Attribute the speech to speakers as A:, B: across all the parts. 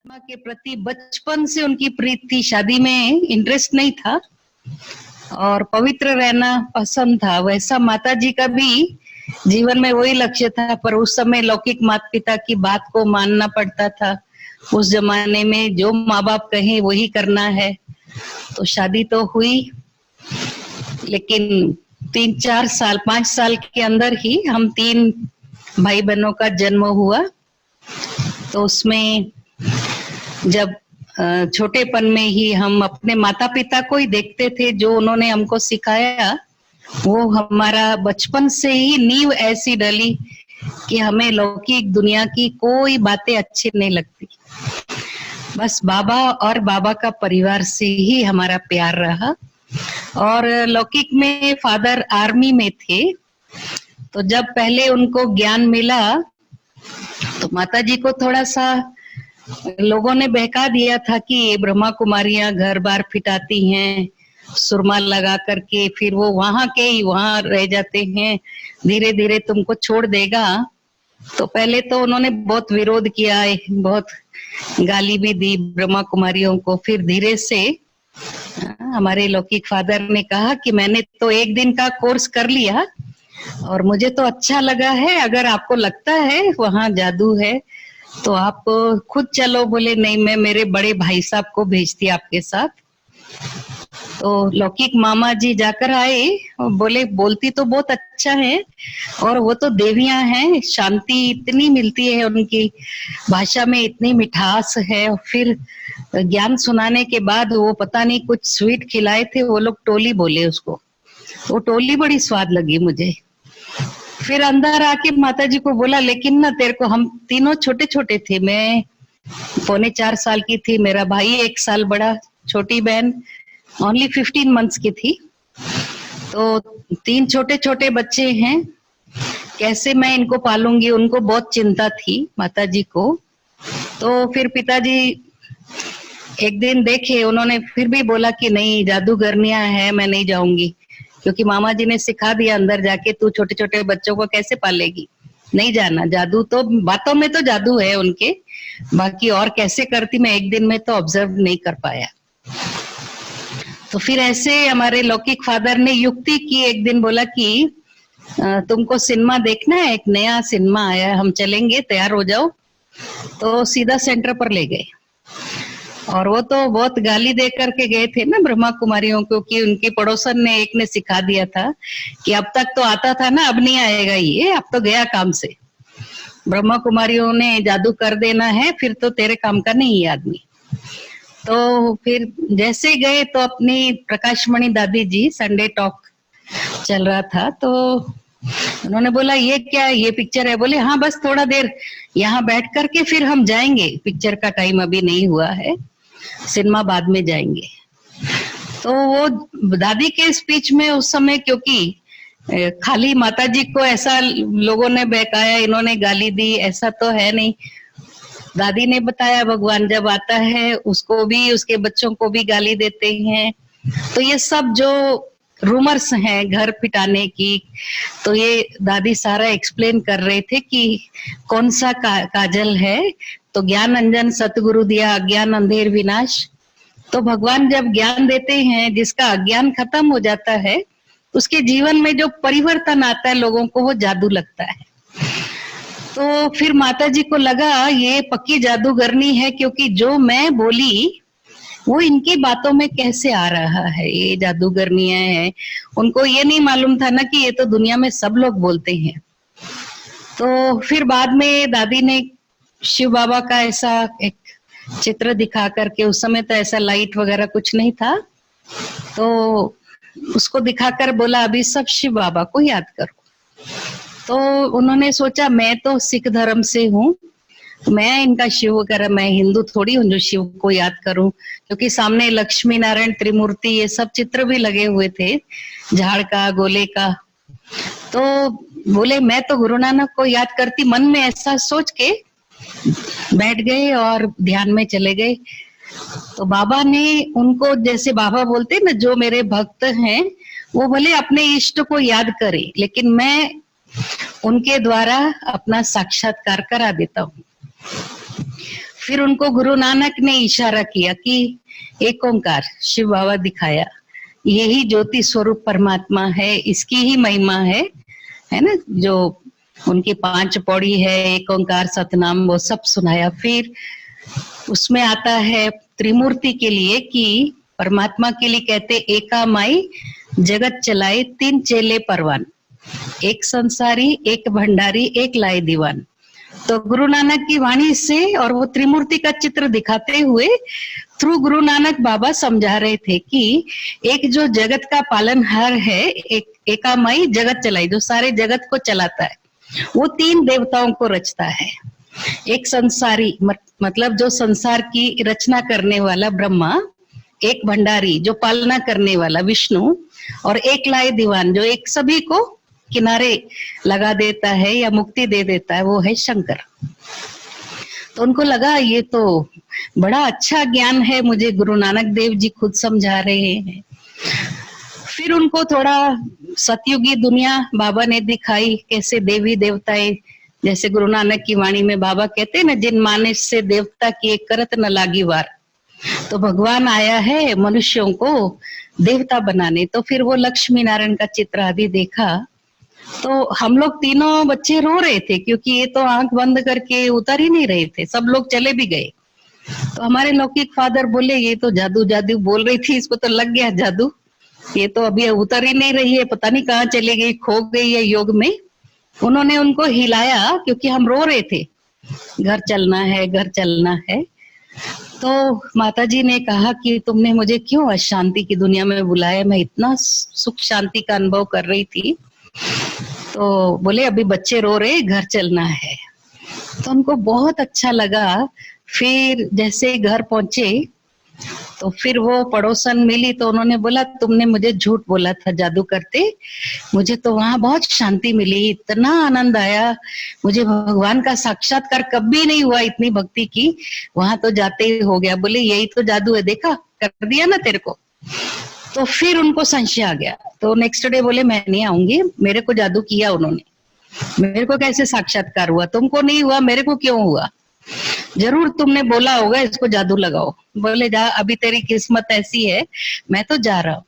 A: माँ के प्रति बचपन से उनकी प्रीति थी, शादी में इंटरेस्ट नहीं था और पवित्र रहना पसंद था। वैसा माता जी का भी जीवन में वही लक्ष्य था, पर उस समय लौकिक माता पिता की बात को मानना पड़ता था। उस जमाने में जो माँ बाप कहें वही करना है। तो शादी तो हुई, लेकिन 3-4 साल 5 साल के अंदर ही हम 3 भाई बहनों का जन्म हुआ। तो उसमें जब छोटेपन में ही हम अपने माता पिता को ही देखते थे, जो उन्होंने हमको सिखाया वो हमारा बचपन से ही नींव ऐसी डली कि हमें लौकिक दुनिया की कोई बातें अच्छी नहीं लगती। बस बाबा और बाबा का परिवार से ही हमारा प्यार रहा। और लौकिक में फादर आर्मी में थे, तो जब पहले उनको ज्ञान मिला तो माता जी को थोड़ा सा लोगों ने बहका दिया था कि ये ब्रह्मा कुमारियां घर बार फिटाती हैं, सुरमा लगा करके फिर वो वहां के ही वहां रह जाते हैं, धीरे धीरे तुमको छोड़ देगा। तो पहले तो उन्होंने बहुत विरोध किया, बहुत गाली भी दी ब्रह्मा कुमारियों को। फिर धीरे से हमारे लौकिक फादर ने कहा कि मैंने तो 1 दिन का कोर्स कर लिया और मुझे तो अच्छा लगा है, अगर आपको लगता है वहां जादू है तो आप खुद चलो। बोले नहीं, मैं मेरे बड़े भाई साहब को भेजती आपके साथ। तो लौकिक मामा जी जाकर आए और बोले बोलती तो बहुत अच्छा है और वो तो देवियां हैं, शांति इतनी मिलती है उनकी भाषा में, इतनी मिठास है। फिर ज्ञान सुनाने के बाद वो पता नहीं कुछ स्वीट खिलाए थे, वो लोग टोली बोले उसको, वो टोली बड़ी स्वाद लगी मुझे। फिर अंदर आके माता जी को बोला लेकिन ना तेरे को, हम तीनों छोटे छोटे थे, मैं 3.25 साल की थी, मेरा भाई 1 साल बड़ा, छोटी बहन ओनली 15 मंथ्स की थी। तो 3 छोटे छोटे बच्चे हैं, कैसे मैं इनको पालूंगी, उनको बहुत चिंता थी माता जी को। तो फिर पिताजी एक दिन देखे, उन्होंने फिर भी बोला कि नहीं जादूगरनियां है, मैं नहीं जाऊंगी, क्योंकि मामा जी ने सिखा दिया अंदर जाके तू छोटे छोटे बच्चों को कैसे पालेगी, नहीं जाना। जादू तो बातों में तो जादू है उनके, बाकी और कैसे करती मैं 1 दिन में तो ऑब्जर्व नहीं कर पाया। तो फिर ऐसे हमारे लौकिक फादर ने युक्ति की, एक दिन बोला कि तुमको सिनेमा देखना है, एक नया सिनेमा आया है, हम चलेंगे, तैयार हो जाओ। तो सीधा सेंटर पर ले गए और वो तो बहुत गाली दे करके गए थे ना ब्रह्मा कुमारियों को, कि उनकी पड़ोसन ने एक ने सिखा दिया था कि अब तक तो आता था ना, अब नहीं आएगा ये, अब तो गया काम से। ब्रह्मा कुमारियों ने जादू कर देना है, फिर तो तेरे काम का नहीं है आदमी। तो फिर जैसे गए तो अपनी प्रकाशमणि दादी जी, संडे टॉक चल रहा था, तो उन्होंने बोला ये क्या है, ये पिक्चर है? बोले हाँ बस थोड़ा देर यहाँ बैठ करके फिर हम जाएंगे, पिक्चर का टाइम अभी नहीं हुआ है, सिनेमा बाद में जाएंगे। तो वो दादी के स्पीच में उस समय, क्योंकि खाली माताजी को ऐसा लोगों ने बहकाया, इन्होंने गाली दी, ऐसा तो है नहीं। दादी ने बताया भगवान जब आता है उसको भी, उसके बच्चों को भी गाली देते हैं। तो ये सब जो रूमर्स हैं घर पिटाने की, तो ये दादी सारा एक्सप्लेन कर रहे थे कि कौन सा काजल है। तो ज्ञान अंजन सतगुरु दिया, अज्ञान अंधेर विनाश। तो भगवान जब ज्ञान देते हैं, जिसका अज्ञान खत्म हो जाता है उसके जीवन में जो परिवर्तन आता है लोगों को, वो जादू लगता है। तो फिर माता जी को लगा ये पक्की जादूगरनी है, क्योंकि जो मैं बोली वो इनकी बातों में कैसे आ रहा है, ये जादूगरनियां हैं। उनको ये नहीं मालूम था ना कि ये तो दुनिया में सब लोग बोलते हैं। तो फिर बाद में दादी ने शिव बाबा का ऐसा एक चित्र दिखा करके, उस समय तो ऐसा लाइट वगैरह कुछ नहीं था, तो उसको दिखाकर बोला अभी सब शिव बाबा को याद करो। तो उन्होंने सोचा मैं तो सिख धर्म से हूँ, मैं इनका शिव वगैरह, मैं हिंदू थोड़ी हूँ जो शिव को याद करूं, क्योंकि सामने लक्ष्मी नारायण त्रिमूर्ति ये सब चित्र भी लगे हुए थे, झाड़ का, गोले का। तो बोले मैं तो गुरु नानक को याद करती, मन में ऐसा सोच के बैठ गए और ध्यान में चले गए। तो बाबा ने उनको, जैसे बाबा बोलते ना जो मेरे भक्त हैं वो भले अपने इष्ट को याद करे, लेकिन मैं उनके द्वारा अपना साक्षात्कार करा देता हूँ। फिर उनको गुरु नानक ने इशारा किया कि एक ओंकार, शिव बाबा दिखाया, यही ज्योति स्वरूप परमात्मा है, इसकी ही महिमा है ना, जो उनकी 5 पौड़ी है, एक ओंकार सतनाम, वो सब सुनाया। फिर उसमें आता है त्रिमूर्ति के लिए कि परमात्मा के लिए कहते एका माई जगत चलाए 3 चेले परवान, एक संसारी, एक भंडारी, एक लाए दीवान। तो गुरु नानक की वाणी से और वो त्रिमूर्ति का चित्र दिखाते हुए थ्रू गुरु नानक बाबा समझा रहे थे कि एक जो जगत का पालनहार है, एक एकामाई जगत चलाई, जो सारे जगत को चलाता है, वो 3 देवताओं को रचता है। एक संसारी मतलब जो संसार की रचना करने वाला ब्रह्मा, एक भंडारी जो पालना करने वाला विष्णु, और एक लाए दीवान जो एक सभी को किनारे लगा देता है या मुक्ति दे देता है, वो है शंकर। तो उनको लगा ये तो बड़ा अच्छा ज्ञान है, मुझे गुरु नानक देव जी खुद समझा रहे हैं। फिर उनको थोड़ा सतयुगी दुनिया बाबा ने दिखाई, कैसे देवी देवताएं, जैसे गुरु नानक की वाणी में बाबा कहते हैं ना, जिन मानस से देवता की एक करत न लागी वार। तो भगवान आया है मनुष्यों को देवता बनाने। तो फिर वो लक्ष्मी नारायण का चित्र आदि देखा, तो हम लोग तीनों बच्चे रो रहे थे, क्योंकि ये तो आंख बंद करके उतर ही नहीं रहे थे, सब लोग चले भी गए। तो हमारे लौकिक फादर बोले ये तो जादू जादू बोल रही थी, इसको तो लग गया जादू, ये तो अभी उतर ही नहीं रही है, पता नहीं कहाँ चली गई, खो गई है योग में। उन्होंने उनको हिलाया, क्योंकि हम रो रहे थे, घर चलना है, घर चलना है। तो माताजी ने कहा कि तुमने मुझे क्यों अशांति की दुनिया में बुलाया, मैं इतना सुख शांति का अनुभव कर रही थी। तो बोले अभी बच्चे रो रहे, घर चलना है। तो उनको बहुत अच्छा लगा। फिर जैसे घर पहुंचे तो फिर वो पड़ोसन मिली, तो उन्होंने बोला तुमने मुझे झूठ बोला था जादू करते, मुझे तो वहां बहुत शांति मिली, इतना आनंद आया, मुझे भगवान का साक्षात्कार कभी नहीं हुआ, इतनी भक्ति की, वहां तो जाते ही हो गया। बोले यही तो जादू है, देखा कर दिया ना तेरे को। तो फिर उनको संशय आ गया। तो नेक्स्ट डे बोले मैं नहीं आऊंगी, मेरे को जादू किया उन्होंने, मेरे को कैसे साक्षात्कार हुआ, तुमको नहीं हुआ, मेरे को क्यों हुआ, जरूर तुमने बोला होगा इसको जादू लगाओ। बोले जा, अभी तेरी किस्मत ऐसी है, मैं तो जा रहा हूँ।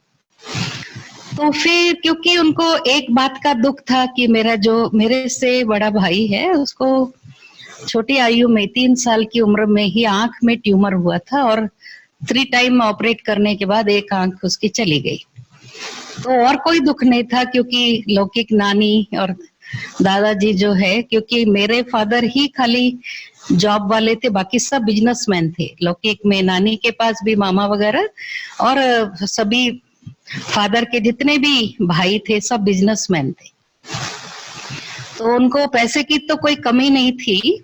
A: तो फिर क्योंकि उनको एक बात का दुख था कि मेरा जो मेरे से बड़ा भाई है, उसको छोटी आयु में 3 साल की उम्र में ही आंख में ट्यूमर हुआ था, और 3 टाइम ऑपरेट करने के बाद एक आंख उसकी चली गई। तो और कोई दुख नहीं था, क्योंकि लौकिक नानी और दादाजी जो है, क्योंकि मेरे फादर ही खाली जॉब वाले थे, बाकी सब बिजनेसमैन थे। लौकिक में नानी के पास भी मामा वगैरह, और सभी फादर के जितने भी भाई थे सब बिजनेसमैन थे। तो उनको पैसे की तो कोई कमी नहीं थी।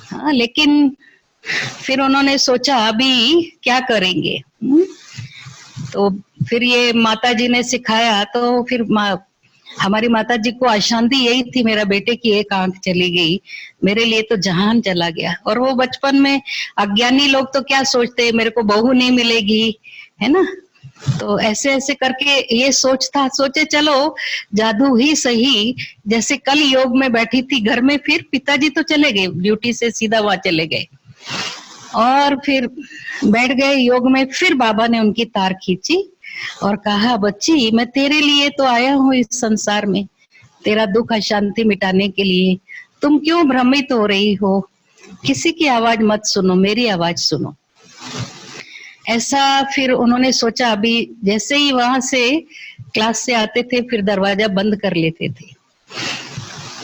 A: हाँ, लेकिन फिर उन्होंने सोचा अभी क्या करेंगे। तो फिर ये माताजी ने सिखाया, तो फिर हमारी माताजी को अशांति यही थी, मेरा बेटे की एक आंख चली गई, मेरे लिए तो जहान चला गया। और वो बचपन में अज्ञानी लोग तो क्या सोचते हैं, मेरे को बहू नहीं मिलेगी, है ना। तो ऐसे ऐसे करके ये सोचे चलो जादू ही सही। जैसे कल योग में बैठी थी घर में, फिर पिताजी तो चले गए ड्यूटी से, सीधा वहां चले गए, और फिर बैठ गए योग में। फिर बाबा ने उनकी तार खींची और कहा बच्ची, मैं तेरे लिए तो आया हूँ इस संसार में, तेरा दुख अशांति मिटाने के लिए। तुम क्यों भ्रमित हो रही हो, किसी की आवाज मत सुनो, मेरी आवाज सुनो। ऐसा फिर उन्होंने सोचा। अभी जैसे ही वहां से क्लास से आते थे, फिर दरवाजा बंद कर लेते थे।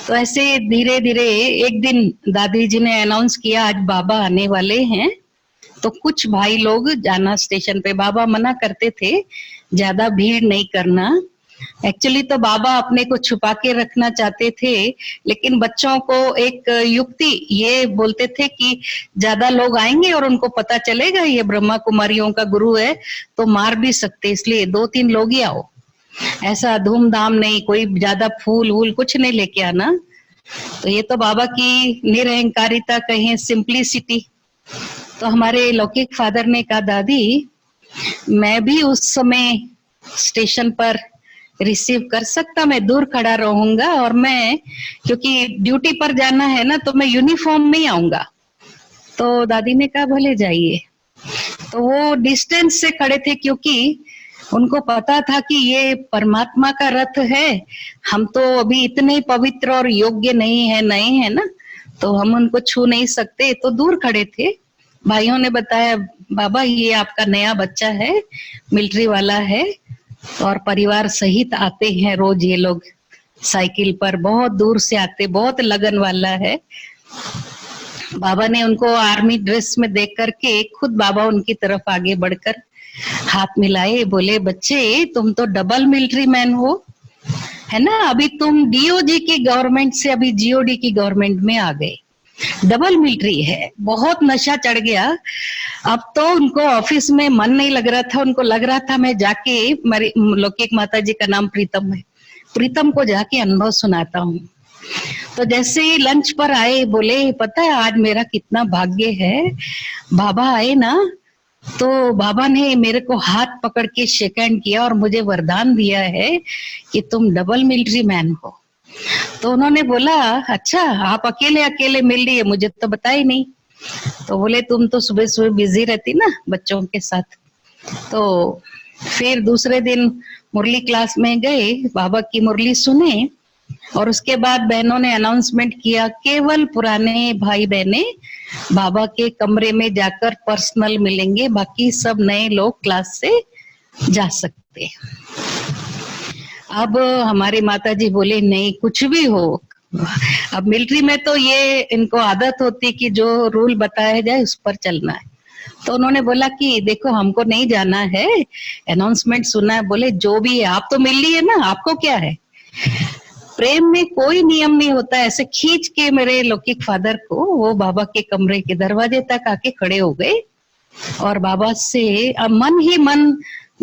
A: तो ऐसे धीरे धीरे एक दिन दादी जी ने अनाउंस किया आज बाबा आने वाले हैं, तो कुछ भाई लोग जाना स्टेशन पे। बाबा मना करते थे ज्यादा भीड़ नहीं करना। एक्चुअली तो बाबा अपने को छुपा के रखना चाहते थे, लेकिन बच्चों को एक युक्ति ये बोलते थे कि ज्यादा लोग आएंगे और उनको पता चलेगा ये ब्रह्मा कुमारियों का गुरु है, तो मार भी सकते, इसलिए 2-3 लोग ही आओ, ऐसा धूमधाम नहीं, कोई ज्यादा फूल वूल कुछ नहीं लेके आना। तो ये तो बाबा की निरहंकारिता कहें, सिंप्लिसिटी। तो हमारे लौकिक फादर ने कहा दादी मैं भी उस समय स्टेशन पर रिसीव कर सकता, मैं दूर खड़ा रहूंगा, और मैं क्योंकि ड्यूटी पर जाना है ना, तो मैं यूनिफॉर्म में ही आऊंगा। तो दादी ने कहा भले जाइए। तो वो डिस्टेंस से खड़े थे, क्योंकि उनको पता था कि ये परमात्मा का रथ है, हम तो अभी इतने पवित्र और योग्य नहीं है, नए हैं ना, तो हम उनको छू नहीं सकते, तो दूर खड़े थे। भाइयों ने बताया, बाबा ये आपका नया बच्चा है, मिलिट्री वाला है, और परिवार सहित आते हैं रोज ये लोग साइकिल पर, बहुत दूर से आते, बहुत लगन वाला है। बाबा ने उनको आर्मी ड्रेस में देख करके खुद बाबा उनकी तरफ आगे बढ़कर हाथ मिलाए, बोले बच्चे तुम तो डबल मिलिट्री मैन हो, है ना, अभी तुम डीओजी की गवर्नमेंट से अभी जीओडी की गवर्नमेंट में आ गए, डबल मिलिट्री है। बहुत नशा चढ़ गया, अब तो उनको ऑफिस में मन नहीं लग रहा था, उनको लग रहा था मैं जाके, मेरी लौकिक माता जी का नाम प्रीतम है, प्रीतम को जाके अनुभव सुनाता हूँ। तो जैसे ही लंच पर आए, बोले पता है आज मेरा कितना भाग्य है, बाबा आए ना, तो बाबा ने मेरे को हाथ पकड़ के शेक हैंड किया और मुझे वरदान दिया है कि तुम डबल मिलिट्री मैन हो। तो उन्होंने बोला अच्छा, आप अकेले अकेले मिल रही है, मुझे तो बताया ही नहीं। तो बोले तुम तो सुबह सुबह बिजी रहती ना बच्चों के साथ। तो फिर दूसरे दिन मुरली क्लास में गए, बाबा की मुरली सुने, और उसके बाद बहनों ने अनाउंसमेंट किया केवल पुराने भाई बहने बाबा के कमरे में जाकर पर्सनल मिलेंगे, बाकी सब नए लोग क्लास से जा सकते। अब हमारी माताजी बोले नहीं कुछ भी हो, अब मिलिट्री में तो ये इनको आदत होती कि जो रूल बताया जाए उस पर चलना है। तो उन्होंने बोला कि देखो हमको नहीं जाना है, अनाउंसमेंट सुना है। बोले जो भी है, आप तो मिल ली है ना, आपको क्या है। प्रेम में कोई नियम नहीं होता। ऐसे खींच के मेरे लौकिक फादर को वो बाबा के कमरे के दरवाजे तक आके खड़े हो गए, और बाबा से अब मन ही मन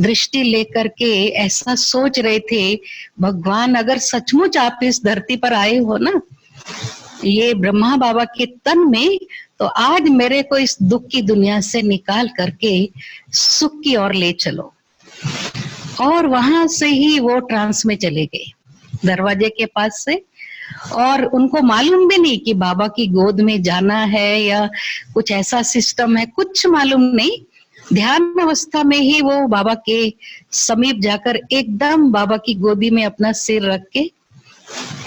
A: दृष्टि लेकर के ऐसा सोच रहे थे, भगवान अगर सचमुच आप इस धरती पर आए हो ना, ये ब्रह्मा बाबा के तन में, तो आज मेरे को इस दुख की दुनिया से निकाल करके सुख की ओर ले चलो। और वहां से ही वो ट्रांस में चले गए दरवाजे के पास से, और उनको मालूम भी नहीं कि बाबा की गोद में जाना है या कुछ ऐसा सिस्टम है, कुछ मालूम नहीं। ध्यान अवस्था में ही वो बाबा के समीप जाकर एकदम बाबा की गोदी में अपना सिर रख के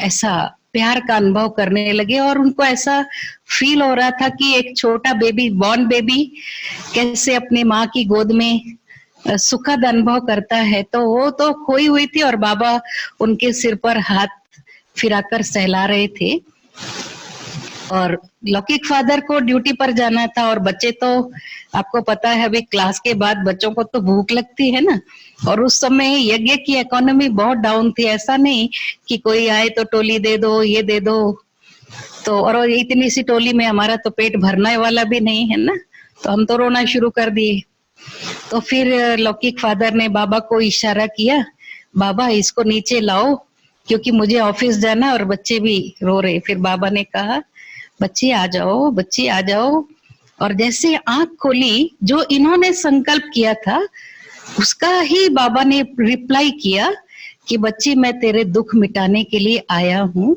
A: ऐसा प्यार का अनुभव करने लगे, और उनको ऐसा फील हो रहा था कि एक छोटा बेबी, बॉर्न बेबी कैसे अपने माँ की गोद में सुखद अनुभव करता है। तो वो तो खोई हुई थी, और बाबा उनके सिर पर हाथ फिराकर सहला रहे थे। और लौकिक फादर को ड्यूटी पर जाना था, और बच्चे तो आपको पता है अभी क्लास के बाद बच्चों को तो भूख लगती है ना, और उस समय यज्ञ की इकोनॉमी बहुत डाउन थी। ऐसा नहीं कि कोई आए तो टोली दे दो, ये दे दो, तो और इतनी सी टोली में हमारा तो पेट भरने वाला भी नहीं है ना, तो हम तो रोना शुरू कर दिए। तो फिर लौकिक फादर ने बाबा को इशारा किया, बाबा इसको नीचे लाओ क्योंकि मुझे ऑफिस जाना, और बच्चे भी रो रहे। फिर बाबा ने कहा बच्चे आ जाओ, बच्चे आ जाओ। और जैसे आंख खोली, जो इन्होंने संकल्प किया था उसका ही बाबा ने रिप्लाई किया कि बच्ची मैं तेरे दुख मिटाने के लिए आया हूँ,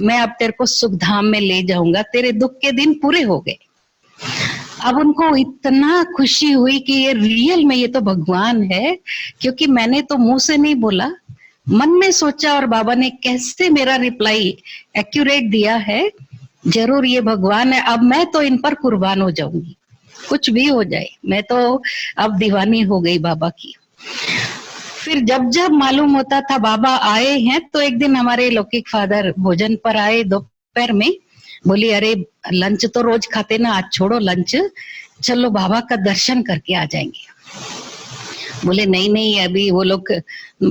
A: मैं अब तेरे को सुख धाम में ले जाऊंगा, तेरे दुख के दिन पूरे हो गए। अब उनको इतना खुशी हुई कि ये रियल में ये तो भगवान है, क्योंकि मैंने तो मुंह से नहीं बोला, मन में सोचा, और बाबा ने कैसे मेरा रिप्लाई एक्यूरेट दिया है, जरूर ये भगवान है। अब मैं तो इन पर कुर्बान हो जाऊंगी, कुछ भी हो जाए, मैं तो अब दीवानी हो गई बाबा की। फिर जब जब मालूम होता था बाबा आए हैं, तो एक दिन हमारे लौकिक फादर भोजन पर आए दोपहर में, बोली अरे लंच तो रोज खाते ना, आज छोड़ो लंच, चलो बाबा का दर्शन करके आ जाएंगे। बोले नहीं नहीं, अभी वो लोग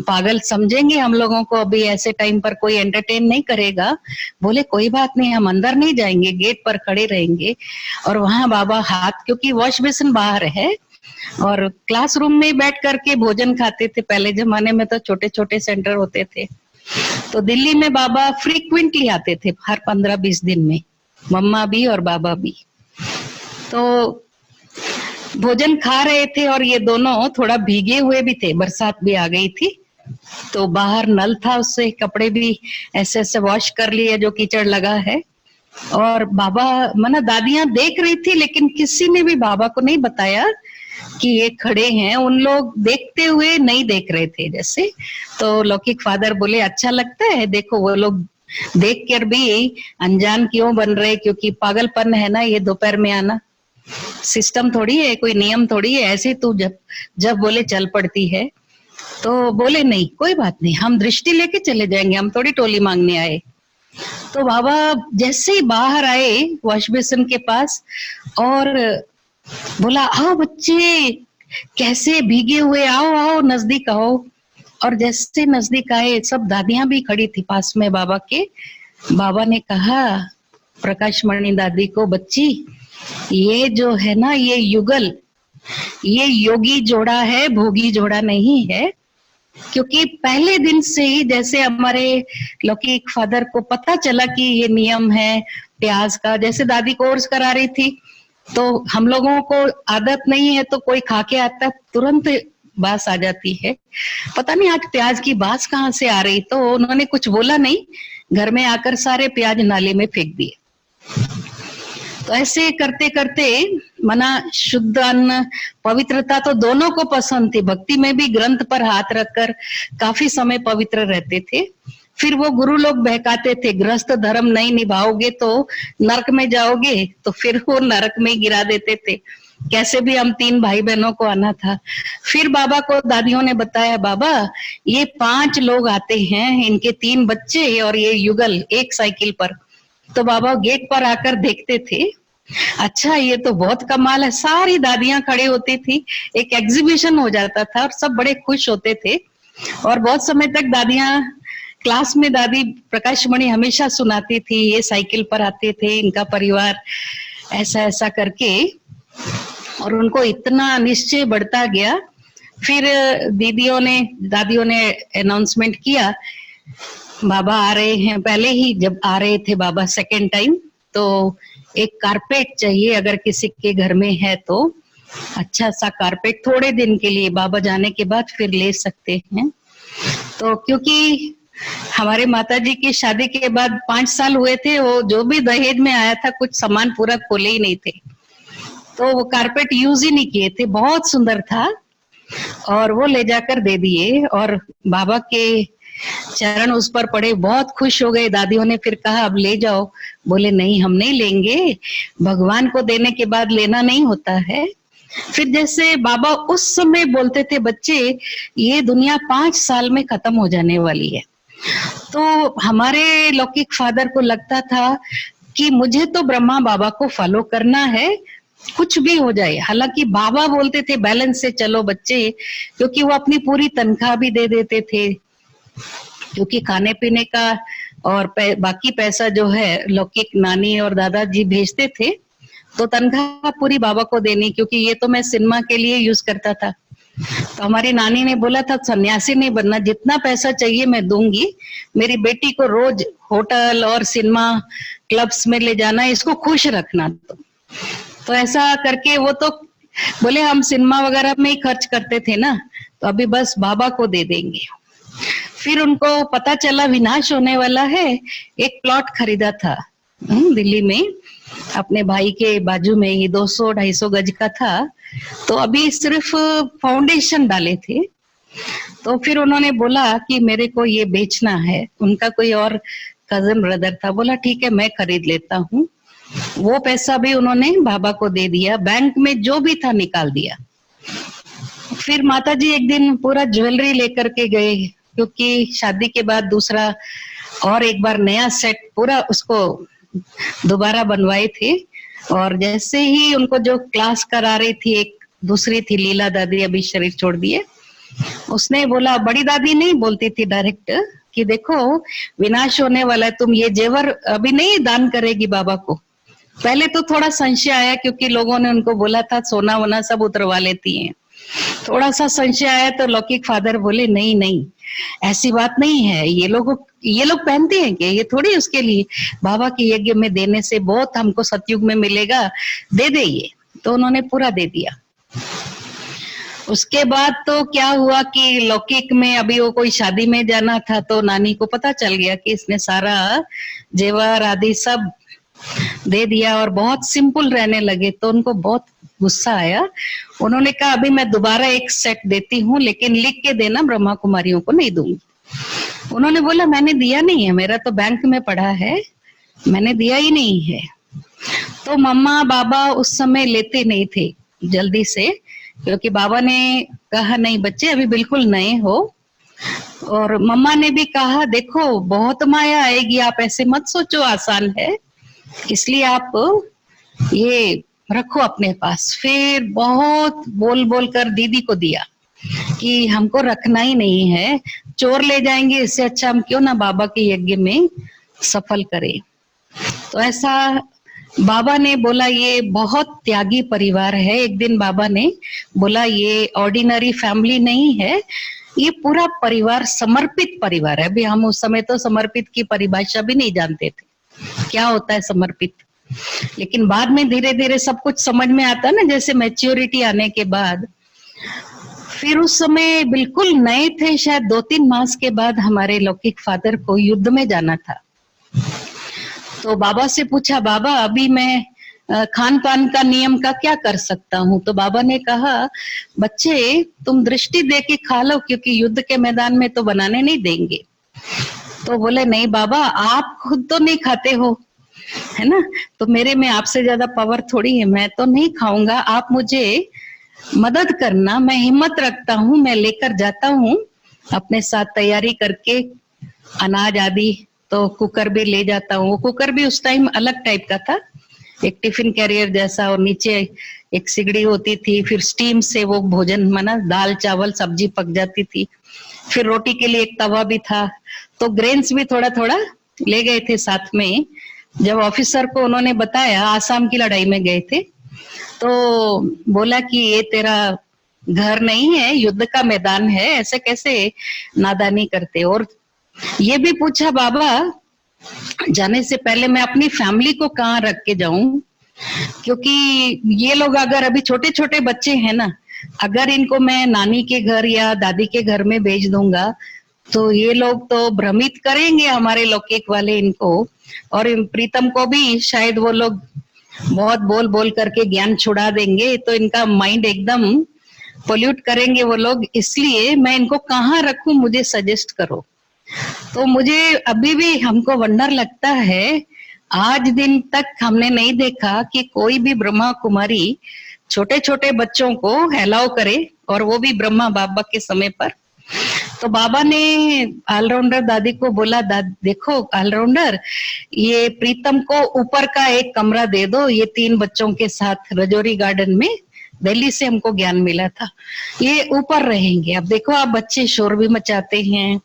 A: पागल समझेंगे हम लोगों को, अभी ऐसे टाइम पर कोई एंटरटेन नहीं करेगा। बोले कोई बात नहीं, हम अंदर नहीं जाएंगे, गेट पर खड़े रहेंगे। और वहां बाबा हाथ, क्योंकि वॉश बेसिन बाहर है, और क्लासरूम में बैठ करके भोजन खाते थे। पहले जमाने में तो छोटे छोटे सेंटर होते थे, तो दिल्ली में बाबा फ्रीक्वेंटली आते थे, हर 15-20 दिन में, मम्मा भी और बाबा भी। तो भोजन खा रहे थे, और ये दोनों थोड़ा भीगे हुए भी थे, बरसात भी आ गई थी, तो बाहर नल था, उससे कपड़े भी ऐसे ऐसे वॉश कर लिए जो कीचड़ लगा है। और बाबा माना दादियां देख रही थी, लेकिन किसी ने भी बाबा को नहीं बताया कि ये खड़े हैं। उन लोग देखते हुए नहीं देख रहे थे जैसे। तो लौकिक फादर बोले अच्छा लगता है, देखो वो लोग देख कर भी अनजान क्यों बन रहे, क्योंकि पागलपन है ना ये दोपहर में आना। सिस्टम थोड़ी है, कोई नियम थोड़ी है, ऐसे तू जब जब बोले चल पड़ती है। तो बोले नहीं कोई बात नहीं, हम दृष्टि लेके चले जाएंगे, हम थोड़ी टोली मांगने आए। तो बाबा जैसे ही बाहर आए वॉश बेसिन के पास और बोला आओ बच्चे, कैसे भीगे हुए, आओ आओ नजदीक आओ। और जैसे नजदीक आए, सब दादियां भी खड़ी थी पास में बाबा के। बाबा ने कहा प्रकाश मणि दादी को, बच्ची ये जो है ना ये युगल, ये योगी जोड़ा है, भोगी जोड़ा नहीं है। क्योंकि पहले दिन से ही जैसे हमारे लौकिक फादर को पता चला कि ये नियम है प्याज का, जैसे दादी कोर्स करा रही थी, तो हम लोगों को आदत नहीं है, तो कोई खा के आता तुरंत बास आ जाती है। पता नहीं आज प्याज की बास कहाँ से आ रही, तो उन्होंने कुछ बोला नहीं, घर में आकर सारे प्याज नाले में फेंक दिए। तो ऐसे करते करते मना शुद्ध अन्न पवित्रता तो दोनों को पसंद थी, भक्ति में भी ग्रंथ पर हाथ रखकर काफी समय पवित्र रहते थे। फिर वो गुरु लोग बहकाते थे, गृहस्थ धर्म नहीं निभाओगे तो नरक में जाओगे, तो फिर वो नरक में गिरा देते थे। कैसे भी हम 3 भाई बहनों को आना था। फिर बाबा को दादियों ने बताया, बाबा ये 5 लोग आते हैं, इनके 3 बच्चे और ये युगल एक साइकिल पर। तो बाबा गेट पर आकर देखते थे, अच्छा ये तो बहुत कमाल है। सारी दादियां खड़ी होती थी, एक एग्जीबिशन हो जाता था और सब बड़े खुश होते थे। और बहुत समय तक दादियां क्लास में दादी प्रकाश मणि हमेशा सुनाती थी, ये साइकिल पर आते थे, इनका परिवार ऐसा ऐसा करके। और उनको इतना निश्चय बढ़ता गया। फिर दादियों ने अनाउंसमेंट किया बाबा आ रहे हैं। पहले ही जब आ रहे थे बाबा सेकेंड टाइम, तो एक कारपेट चाहिए, अगर किसी के घर में है तो अच्छा सा कारपेट, थोड़े दिन के लिए, बाबा जाने के बाद फिर ले सकते हैं। तो क्योंकि हमारे माताजी की शादी के बाद 5 साल हुए थे, वो जो भी दहेज में आया था कुछ सामान पूरा खोले ही नहीं थे, तो वो कारपेट यूज ही नहीं किए थे, बहुत सुंदर था। और वो ले जाकर दे दिए और बाबा के चरण उस पर पड़े, बहुत खुश हो गए। दादियों ने फिर कहा अब ले जाओ, बोले नहीं हम नहीं लेंगे, भगवान को देने के बाद लेना नहीं होता है। फिर जैसे बाबा उस समय बोलते थे, बच्चे ये दुनिया 5 साल में खत्म हो जाने वाली है। तो हमारे लौकिक फादर को लगता था कि मुझे तो ब्रह्मा बाबा को फॉलो करना है, कुछ भी हो जाए। हालांकि बाबा बोलते थे बैलेंस से चलो बच्चे, क्योंकि वो अपनी पूरी तनख्वाह भी दे देते थे, क्योंकि खाने पीने का और बाकी पैसा जो है लौकिक नानी और दादाजी भेजते थे, तो तनख्वाह पूरी बाबा को देनी, क्योंकि ये तो मैं सिनेमा के लिए यूज करता था। तो हमारी नानी ने बोला था सन्यासी नहीं बनना, जितना पैसा चाहिए मैं दूंगी, मेरी बेटी को रोज होटल और सिनेमा क्लब्स में ले जाना, इसको खुश रखना। तो ऐसा करके वो तो बोले हम सिनेमा वगैरह में ही खर्च करते थे ना, तो अभी बस बाबा को दे देंगे। फिर उनको पता चला विनाश होने वाला है, एक प्लॉट खरीदा था दिल्ली में, अपने भाई के बाजू में ही 200-250 गज का था। तो अभी सिर्फ फाउंडेशन डाले थे। तो फिर उन्होंने बोला कि मेरे को ये बेचना है। उनका कोई और कजन ब्रदर था, बोला ठीक है मैं खरीद लेता हूँ। वो पैसा भी उन्होंने बाबा को दे दिया, बैंक में जो भी था निकाल दिया। फिर माताजी एक दिन पूरा ज्वेलरी लेकर के गए, क्योंकि शादी के बाद दूसरा और एक बार नया सेट पूरा उसको दोबारा बनवाए थे। और जैसे ही उनको जो क्लास करा रही थी, एक दूसरी थी लीला दादी, अभी शरीर छोड़ दिए, उसने बोला, बड़ी दादी नहीं बोलती थी डायरेक्ट कि देखो विनाश होने वाला है, तुम ये जेवर अभी नहीं दान करेगी बाबा को। पहले तो थोड़ा संशय आया, क्योंकि लोगों ने उनको बोला था सोना वोना सब उतरवा लेती हैं। थोड़ा सा संशय आया तो लौकिक फादर बोले नहीं नहीं ऐसी बात नहीं है, ये लोग पहनते हैं कि ये थोड़ी उसके लिए, बाबा के यज्ञ में देने से बहुत हमको सतयुग में मिलेगा, दे दे ये। तो उन्होंने पूरा दे दिया। उसके बाद तो क्या हुआ कि लौकिक में अभी वो कोई शादी में जाना था, तो नानी को पता चल गया कि इसने सारा जेवर आदि सब दे दिया और बहुत सिंपल रहने लगे। तो उनको बहुत गुस्सा आया। उन्होंने कहा अभी मैं दोबारा एक सेट देती हूँ, लेकिन लिख के देना, ब्रह्मा कुमारियों को नहीं दूंगी। उन्होंने बोला मैंने दिया नहीं है, मेरा तो बैंक में पड़ा है, मैंने दिया ही नहीं है। तो मम्मा बाबा उस समय लेते नहीं थे जल्दी से, क्योंकि बाबा ने कहा नहीं बच्चे अभी बिल्कुल नए हो, और मम्मा ने भी कहा देखो बहुत माया आएगी, आप ऐसे मत सोचो आसान है, इसलिए आप ये रखो अपने पास। फिर बहुत बोल बोल कर दीदी को दिया कि हमको रखना ही नहीं है, चोर ले जाएंगे, इससे अच्छा हम क्यों ना बाबा के यज्ञ में सफल करें। तो ऐसा बाबा ने बोला ये बहुत त्यागी परिवार है। एक दिन बाबा ने बोला ये ऑर्डिनरी फैमिली नहीं है, ये पूरा परिवार समर्पित परिवार है। अभी हम उस समय तो समर्पित की परिभाषा भी नहीं जानते थे, क्या होता है समर्पित। लेकिन बाद में धीरे धीरे सब कुछ समझ में आता ना, जैसे मैच्योरिटी आने के बाद। फिर उस समय बिल्कुल नए थे, शायद 2-3 मास के बाद हमारे लौकिक फादर को युद्ध में जाना था। तो बाबा से पूछा बाबा अभी मैं खान पान का नियम का क्या कर सकता हूँ। तो बाबा ने कहा बच्चे तुम दृष्टि दे के खा लो, क्योंकि युद्ध के मैदान में तो बनाने नहीं देंगे। तो बोले नहीं बाबा आप खुद तो नहीं खाते हो, है ना, तो मेरे में आपसे ज्यादा पावर थोड़ी है, मैं तो नहीं खाऊंगा, आप मुझे मदद करना, मैं हिम्मत रखता हूँ, मैं लेकर जाता हूँ अपने साथ तैयारी करके अनाज आदि। तो कुकर भी ले जाता हूँ। वो कुकर भी उस टाइम अलग टाइप का था, एक टिफिन कैरियर जैसा, और नीचे एक सिगड़ी होती थी, फिर स्टीम से वो भोजन माना दाल चावल सब्जी पक जाती थी। फिर रोटी के लिए एक तवा भी था। तो ग्रेन्स भी थोड़ा थोड़ा ले गए थे साथ में। जब ऑफिसर को उन्होंने बताया, आसाम की लड़ाई में गए थे, तो बोला कि ये तेरा घर नहीं है, युद्ध का मैदान है, ऐसे कैसे नादानी करते। और ये भी पूछा बाबा जाने से पहले मैं अपनी फैमिली को कहाँ रख के जाऊं, क्योंकि ये लोग अगर अभी छोटे छोटे बच्चे हैं ना, अगर इनको मैं नानी के घर या दादी के घर में भेज दूंगा तो ये लोग तो भ्रमित करेंगे हमारे लौकिक वाले इनको, और प्रीतम को भी शायद वो लोग बहुत बोल बोल करके ज्ञान छुड़ा देंगे, तो इनका माइंड एकदम पोल्यूट करेंगे वो लोग। इसलिए मैं इनको कहाँ रखूं, मुझे सजेस्ट करो। तो मुझे अभी भी हमको वंडर लगता है, आज दिन तक हमने नहीं देखा कि कोई भी ब्रह्मा कुमारी छोटे छोटे बच्चों को अलाउ करे, और वो भी ब्रह्मा बाबा के समय पर। तो बाबा ने ऑलराउंडर दादी को बोला देखो ऑलराउंडर, ये प्रीतम को ऊपर का एक कमरा दे दो, ये 3 बच्चों के साथ रजौरी गार्डन में, दिल्ली से हमको ज्ञान मिला था, ये ऊपर रहेंगे। अब देखो आप बच्चे शोर भी मचाते हैं,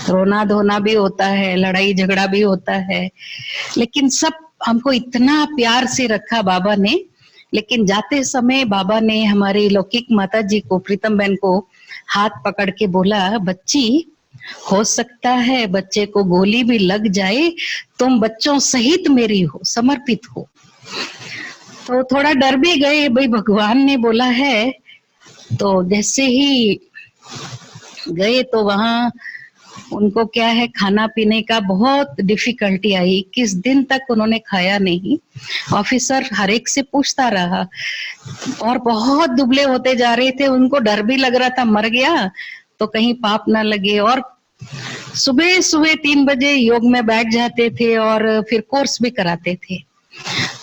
A: रोना धोना भी होता है, लड़ाई झगड़ा भी होता है, लेकिन सब हमको इतना प्यार से रखा बाबा ने। लेकिन जाते समय बाबा ने हमारी लौकिक माता जी को, प्रीतम बहन को हाथ पकड़ के बोला बच्ची, हो सकता है बच्चे को गोली भी लग जाए, तुम बच्चों सहित मेरी हो, समर्पित हो। तो थोड़ा डर भी गए, भाई भगवान ने बोला है। तो जैसे ही गए तो वहां उनको क्या है, खाना पीने का बहुत डिफिकल्टी आई, 21 दिन तक उन्होंने खाया नहीं। ऑफिसर हर एक से पूछता रहा, और बहुत दुबले होते जा रहे थे, उनको डर भी लग रहा था मर गया तो कहीं पाप ना लगे। और सुबह सुबह 3 बजे योग में बैठ जाते थे और फिर कोर्स भी कराते थे।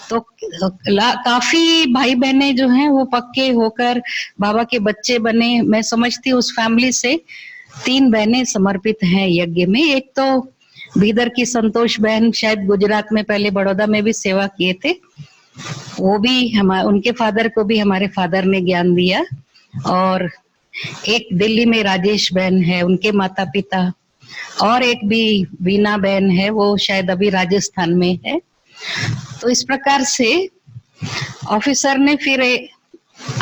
A: तो काफी भाई बहने जो हैं वो पक्के होकर बाबा के बच्चे बने। मैं समझती हूँ उस फैमिली से 3 बहनें समर्पित हैं यज्ञ में। एक तो बीदर की संतोष बहन, शायद गुजरात में, पहले बड़ौदा में भी सेवा किए थे, वो भी उनके फादर को भी हमारे फादर ने ज्ञान दिया। और एक दिल्ली में राजेश बहन है, उनके माता पिता, और एक भी वीना बहन है, वो शायद अभी राजस्थान में है। तो इस प्रकार से ऑफिसर ने फिर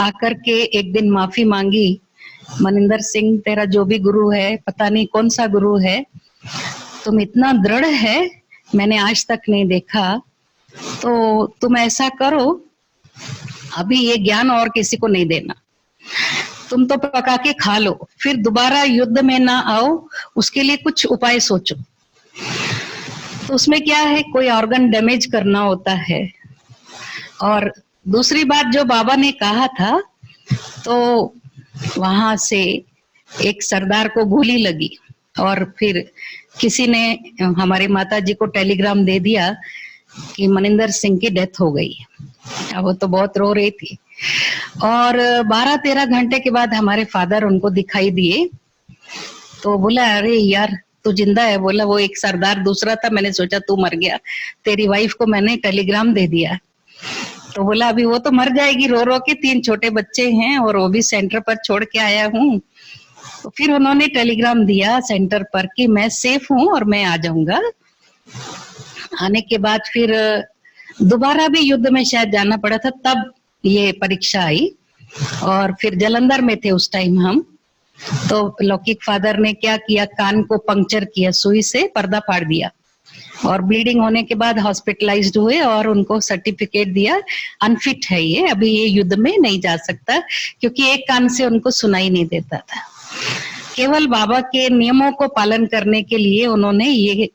A: आकर के एक दिन माफी मांगी, मनिंदर सिंह तेरा जो भी गुरु है, पता नहीं कौन सा गुरु है, तुम इतना दृढ़ है मैंने आज तक नहीं देखा, तो तुम ऐसा करो अभी ये ज्ञान और किसी को नहीं देना, तुम तो पका के खा लो, फिर दोबारा युद्ध में ना आओ, उसके लिए कुछ उपाय सोचो। तो उसमें क्या है, कोई ऑर्गन डैमेज करना होता है। और दूसरी बात जो बाबा ने कहा था, तो वहां से एक सरदार को गोली लगी और फिर किसी ने हमारी माता जी को टेलीग्राम दे दिया कि मनिंदर सिंह की डेथ हो गई। अब वो तो बहुत रो रही थी। और 12-13 घंटे के बाद हमारे फादर उनको दिखाई दिए। तो बोला, अरे यार तू जिंदा है? बोला, वो एक सरदार दूसरा था, मैंने सोचा तू मर गया, तेरी वाइफ को मैंने टेलीग्राम दे दिया। तो बोला, अभी वो तो मर जाएगी रो रो के, 3 छोटे बच्चे हैं और वो भी सेंटर पर छोड़ के आया हूँ। तो फिर उन्होंने टेलीग्राम दिया सेंटर पर कि मैं सेफ हूँ और मैं आ जाऊंगा। आने के बाद फिर दोबारा भी युद्ध में शायद जाना पड़ा था, तब ये परीक्षा आई। और फिर जलंधर में थे उस टाइम हम। तो लौकिक फादर ने क्या किया, कान को पंक्चर किया, सुई से पर्दा फाड़ दिया और ब्लीडिंग होने के बाद हॉस्पिटलाइज्ड हुए और उनको सर्टिफिकेट दिया, अनफिट है ये, अभी ये युद्ध में नहीं जा सकता, क्योंकि एक कान से उनको सुनाई नहीं देता था। केवल बाबा के नियमों को पालन करने के लिए उन्होंने ये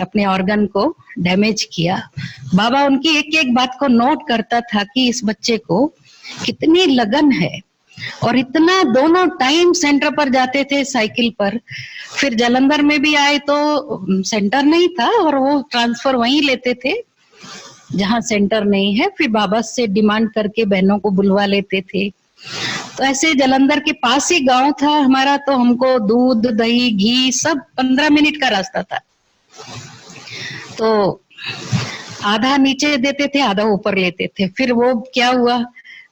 A: अपने ऑर्गन को डैमेज किया। बाबा उनकी एक एक बात को नोट करता था कि इस बच्चे को कितनी लगन है। और इतना दोनों टाइम सेंटर पर जाते थे साइकिल पर। फिर जलंधर में भी आए तो सेंटर नहीं था और वो ट्रांसफर वहीं लेते थे जहां सेंटर नहीं है। फिर बाबा से डिमांड करके बहनों को बुलवा लेते थे। तो ऐसे जलंधर के पास ही गांव था हमारा, तो हमको दूध दही घी सब 15 मिनट का रास्ता था। तो आधा नीचे देते थे, आधा ऊपर लेते थे। फिर वो क्या हुआ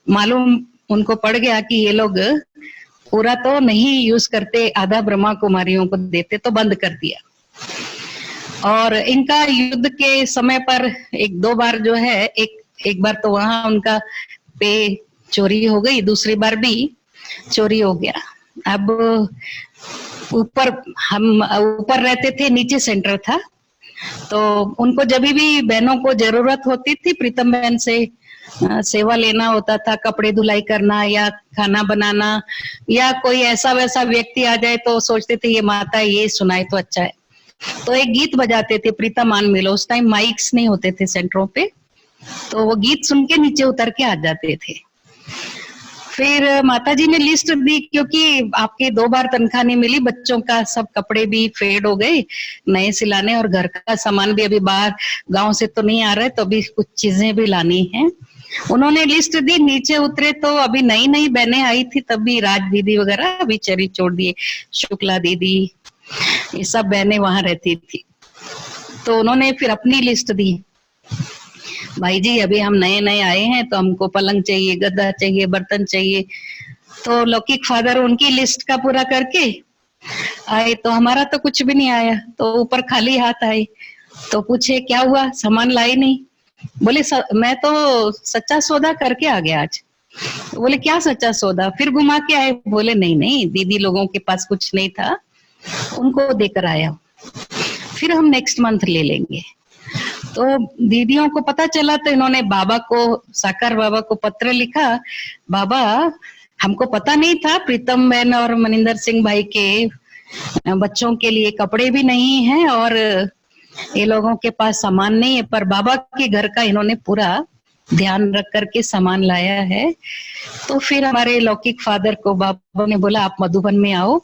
A: मालूम, उनको पड़ गया कि ये लोग पूरा तो नहीं यूज करते, आधा ब्रह्मा कुमारियों को देते, तो बंद कर दिया। और इनका युद्ध के समय पर 1-2 बार जो है, एक बार तो वहां उनका पे चोरी हो गई, दूसरी बार भी चोरी हो गया। अब ऊपर हम ऊपर रहते थे, नीचे सेंटर था। तो उनको जब भी बहनों को जरूरत होती थी, प्रीतम बहन से सेवा लेना होता था, कपड़े धुलाई करना या खाना बनाना, या कोई ऐसा वैसा व्यक्ति आ जाए तो सोचते थे ये माता ये सुनाए तो अच्छा है। तो एक गीत बजाते थे, प्रीतम आन मिलो। उस टाइम माइक्स नहीं होते थे सेंटरों पे, तो वो गीत सुन के नीचे उतर के आ जाते थे। फिर माता जी ने लिस्ट दी, क्योंकि आपके 2 बार तनख्वाह नहीं मिली, बच्चों का सब कपड़े भी फेड हो गए, नए सिलाने, और घर का सामान भी अभी बाहर गांव से तो नहीं आ रहा है, तो अभी कुछ चीजें भी लानी है। उन्होंने लिस्ट दी, नीचे उतरे तो अभी नई नई बहनें आई थी, तब भी राज दीदी वगैरह अभी चरी छोड़ दिए, शुक्ला दीदी, ये सब बहनें वहां रहती थी। तो उन्होंने फिर अपनी लिस्ट दी, भाई जी अभी हम नए नए आए हैं तो हमको पलंग चाहिए, गद्दा चाहिए, बर्तन चाहिए। तो लौकिक फादर उनकी लिस्ट का पूरा करके आए, तो हमारा तो कुछ भी नहीं आया, तो ऊपर खाली हाथ आए। तो पूछे क्या हुआ, सामान लाई नहीं? बोले मैं तो सच्चा सौदा करके आ गया आज। बोले क्या सच्चा सौदा? फिर घुमा के आए। बोले नहीं नहीं, दीदी लोगों के पास कुछ नहीं था, उनको देकर आया, फिर हम नेक्स्ट मंथ ले लेंगे। तो दीदियों को पता चला, तो इन्होंने बाबा को, साकार बाबा को पत्र लिखा, बाबा हमको पता नहीं था प्रीतम बहन और मनिंदर सिंह भाई के बच्चों के लिए कपड़े भी नहीं है और ये लोगों के पास सामान नहीं है, पर बाबा के घर का इन्होंने पूरा ध्यान रख करके सामान लाया है। तो फिर हमारे लौकिक फादर को बाबा ने बोला आप मधुबन में आओ,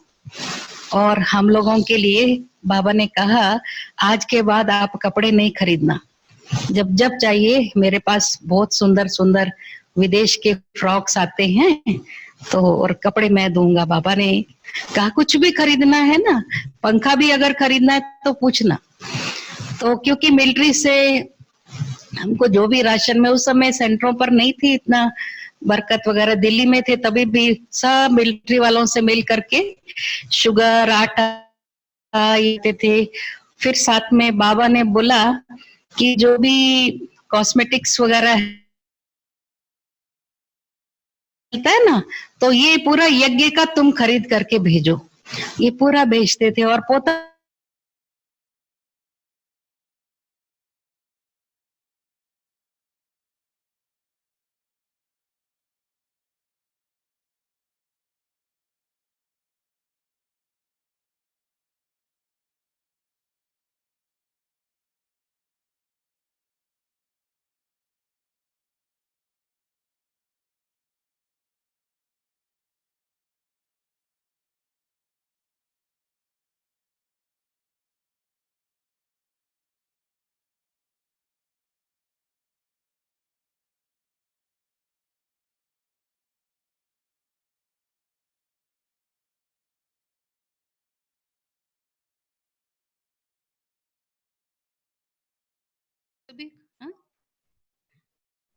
A: और हम लोगों के लिए बाबा ने कहा आज के बाद आप कपड़े नहीं खरीदना, जब जब चाहिए मेरे पास बहुत सुंदर सुंदर विदेश के फ्रॉक्स आते हैं, तो और कपड़े मैं दूंगा। बाबा ने कहा कुछ भी खरीदना है ना, पंखा भी अगर खरीदना है तो पूछना। तो क्योंकि मिलिट्री से हमको जो भी राशन में, उस समय सेंटरों पर नहीं थी इतना बरकत वगैरह, दिल्ली में थे तभी भी सब मिलिट्री वालों से मिल करके शुगर आटा ये थे। फिर साथ में बाबा ने बोला कि जो भी कॉस्मेटिक्स वगैरह मिलता है ना, तो ये पूरा यज्ञ का तुम खरीद करके भेजो। ये पूरा भेजते थे। और पोता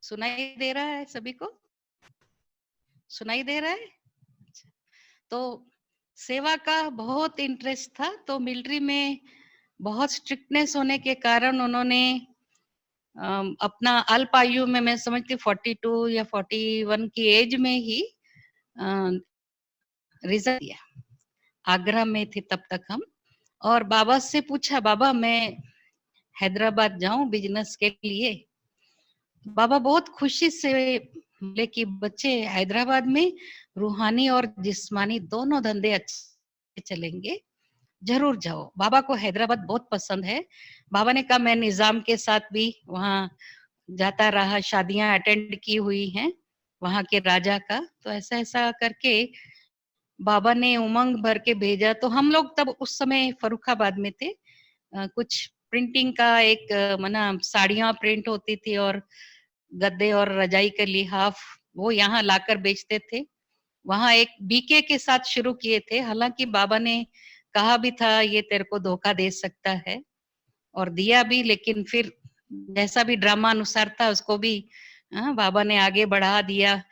A: सुनाई दे रहा है सभी को? सुनाई दे रहा है? अच्छा। तो सेवा का बहुत इंटरेस्ट था, तो मिलिट्री में बहुत स्ट्रिक्टनेस होने के कारण उन्होंने अपना अल्प आयु में, मैं समझती 42 या 41 की एज में ही रिजाइन दिया। आगरा में थे तब तक हम, और बाबा से पूछा, बाबा मैं हैदराबाद जाऊं बिजनेस के लिए। बाबा बहुत खुशी से बोले कि बच्चे, हैदराबाद में रूहानी और जिस्मानी दोनों धंधे अच्छे चलेंगे, जरूर जाओ। बाबा को हैदराबाद बहुत पसंद है। बाबा ने कहा मैं निजाम के साथ भी वहाँ जाता रहा, शादियां अटेंड की हुई हैं वहाँ के राजा का। तो ऐसा ऐसा करके बाबा ने उमंग भर के भेजा। तो हम लोग तब उस समय फरुखाबाद में थे। कुछ प्रिंटिंग का एक मना साड़ियां प्रिंट होती थी और गद्दे और रजाई के लिहाफ वो यहाँ लाकर बेचते थे। वहां एक बीके के साथ शुरू किए थे। हालांकि बाबा ने कहा भी था ये तेरे को धोखा दे सकता है, और दिया भी, लेकिन फिर जैसा भी ड्रामा अनुसार था उसको भी बाबा ने आगे बढ़ा दिया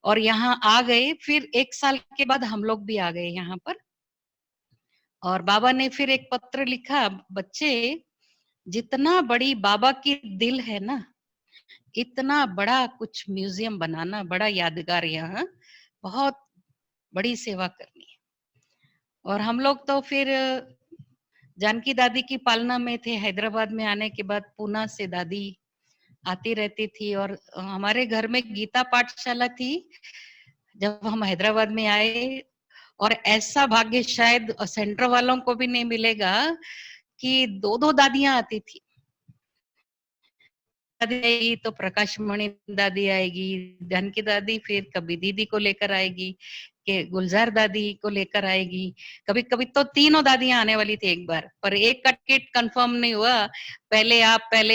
A: और यहाँ आ गए। फिर 1 साल के बाद हम लोग भी आ गए यहाँ पर। और बाबा ने फिर एक पत्र लिखा, बच्चे जितना बड़ी बाबा की दिल है ना, इतना बड़ा कुछ म्यूजियम बनाना, बड़ा यादगार, यहाँ बहुत बड़ी सेवा करनी है। और हम लोग तो फिर जानकी दादी की पालना में थे। हैदराबाद में आने के बाद पूना से दादी आती रहती थी, और हमारे घर में गीता पाठशाला थी जब हम हैदराबाद में आए। और ऐसा भाग्य शायद सेंटर वालों को भी नहीं मिलेगा कि दो दो दादियां आती थी। दादी आएगी तो प्रकाश मणि दादी आएगी, जानकी दादी फिर कभी दीदी को लेकर आएगी, कि गुलजार दादी को लेकर आएगी। कभी कभी तो तीनों दादियां आने वाली थी एक बार, पर एक का टिकट कंफर्म नहीं हुआ, पहले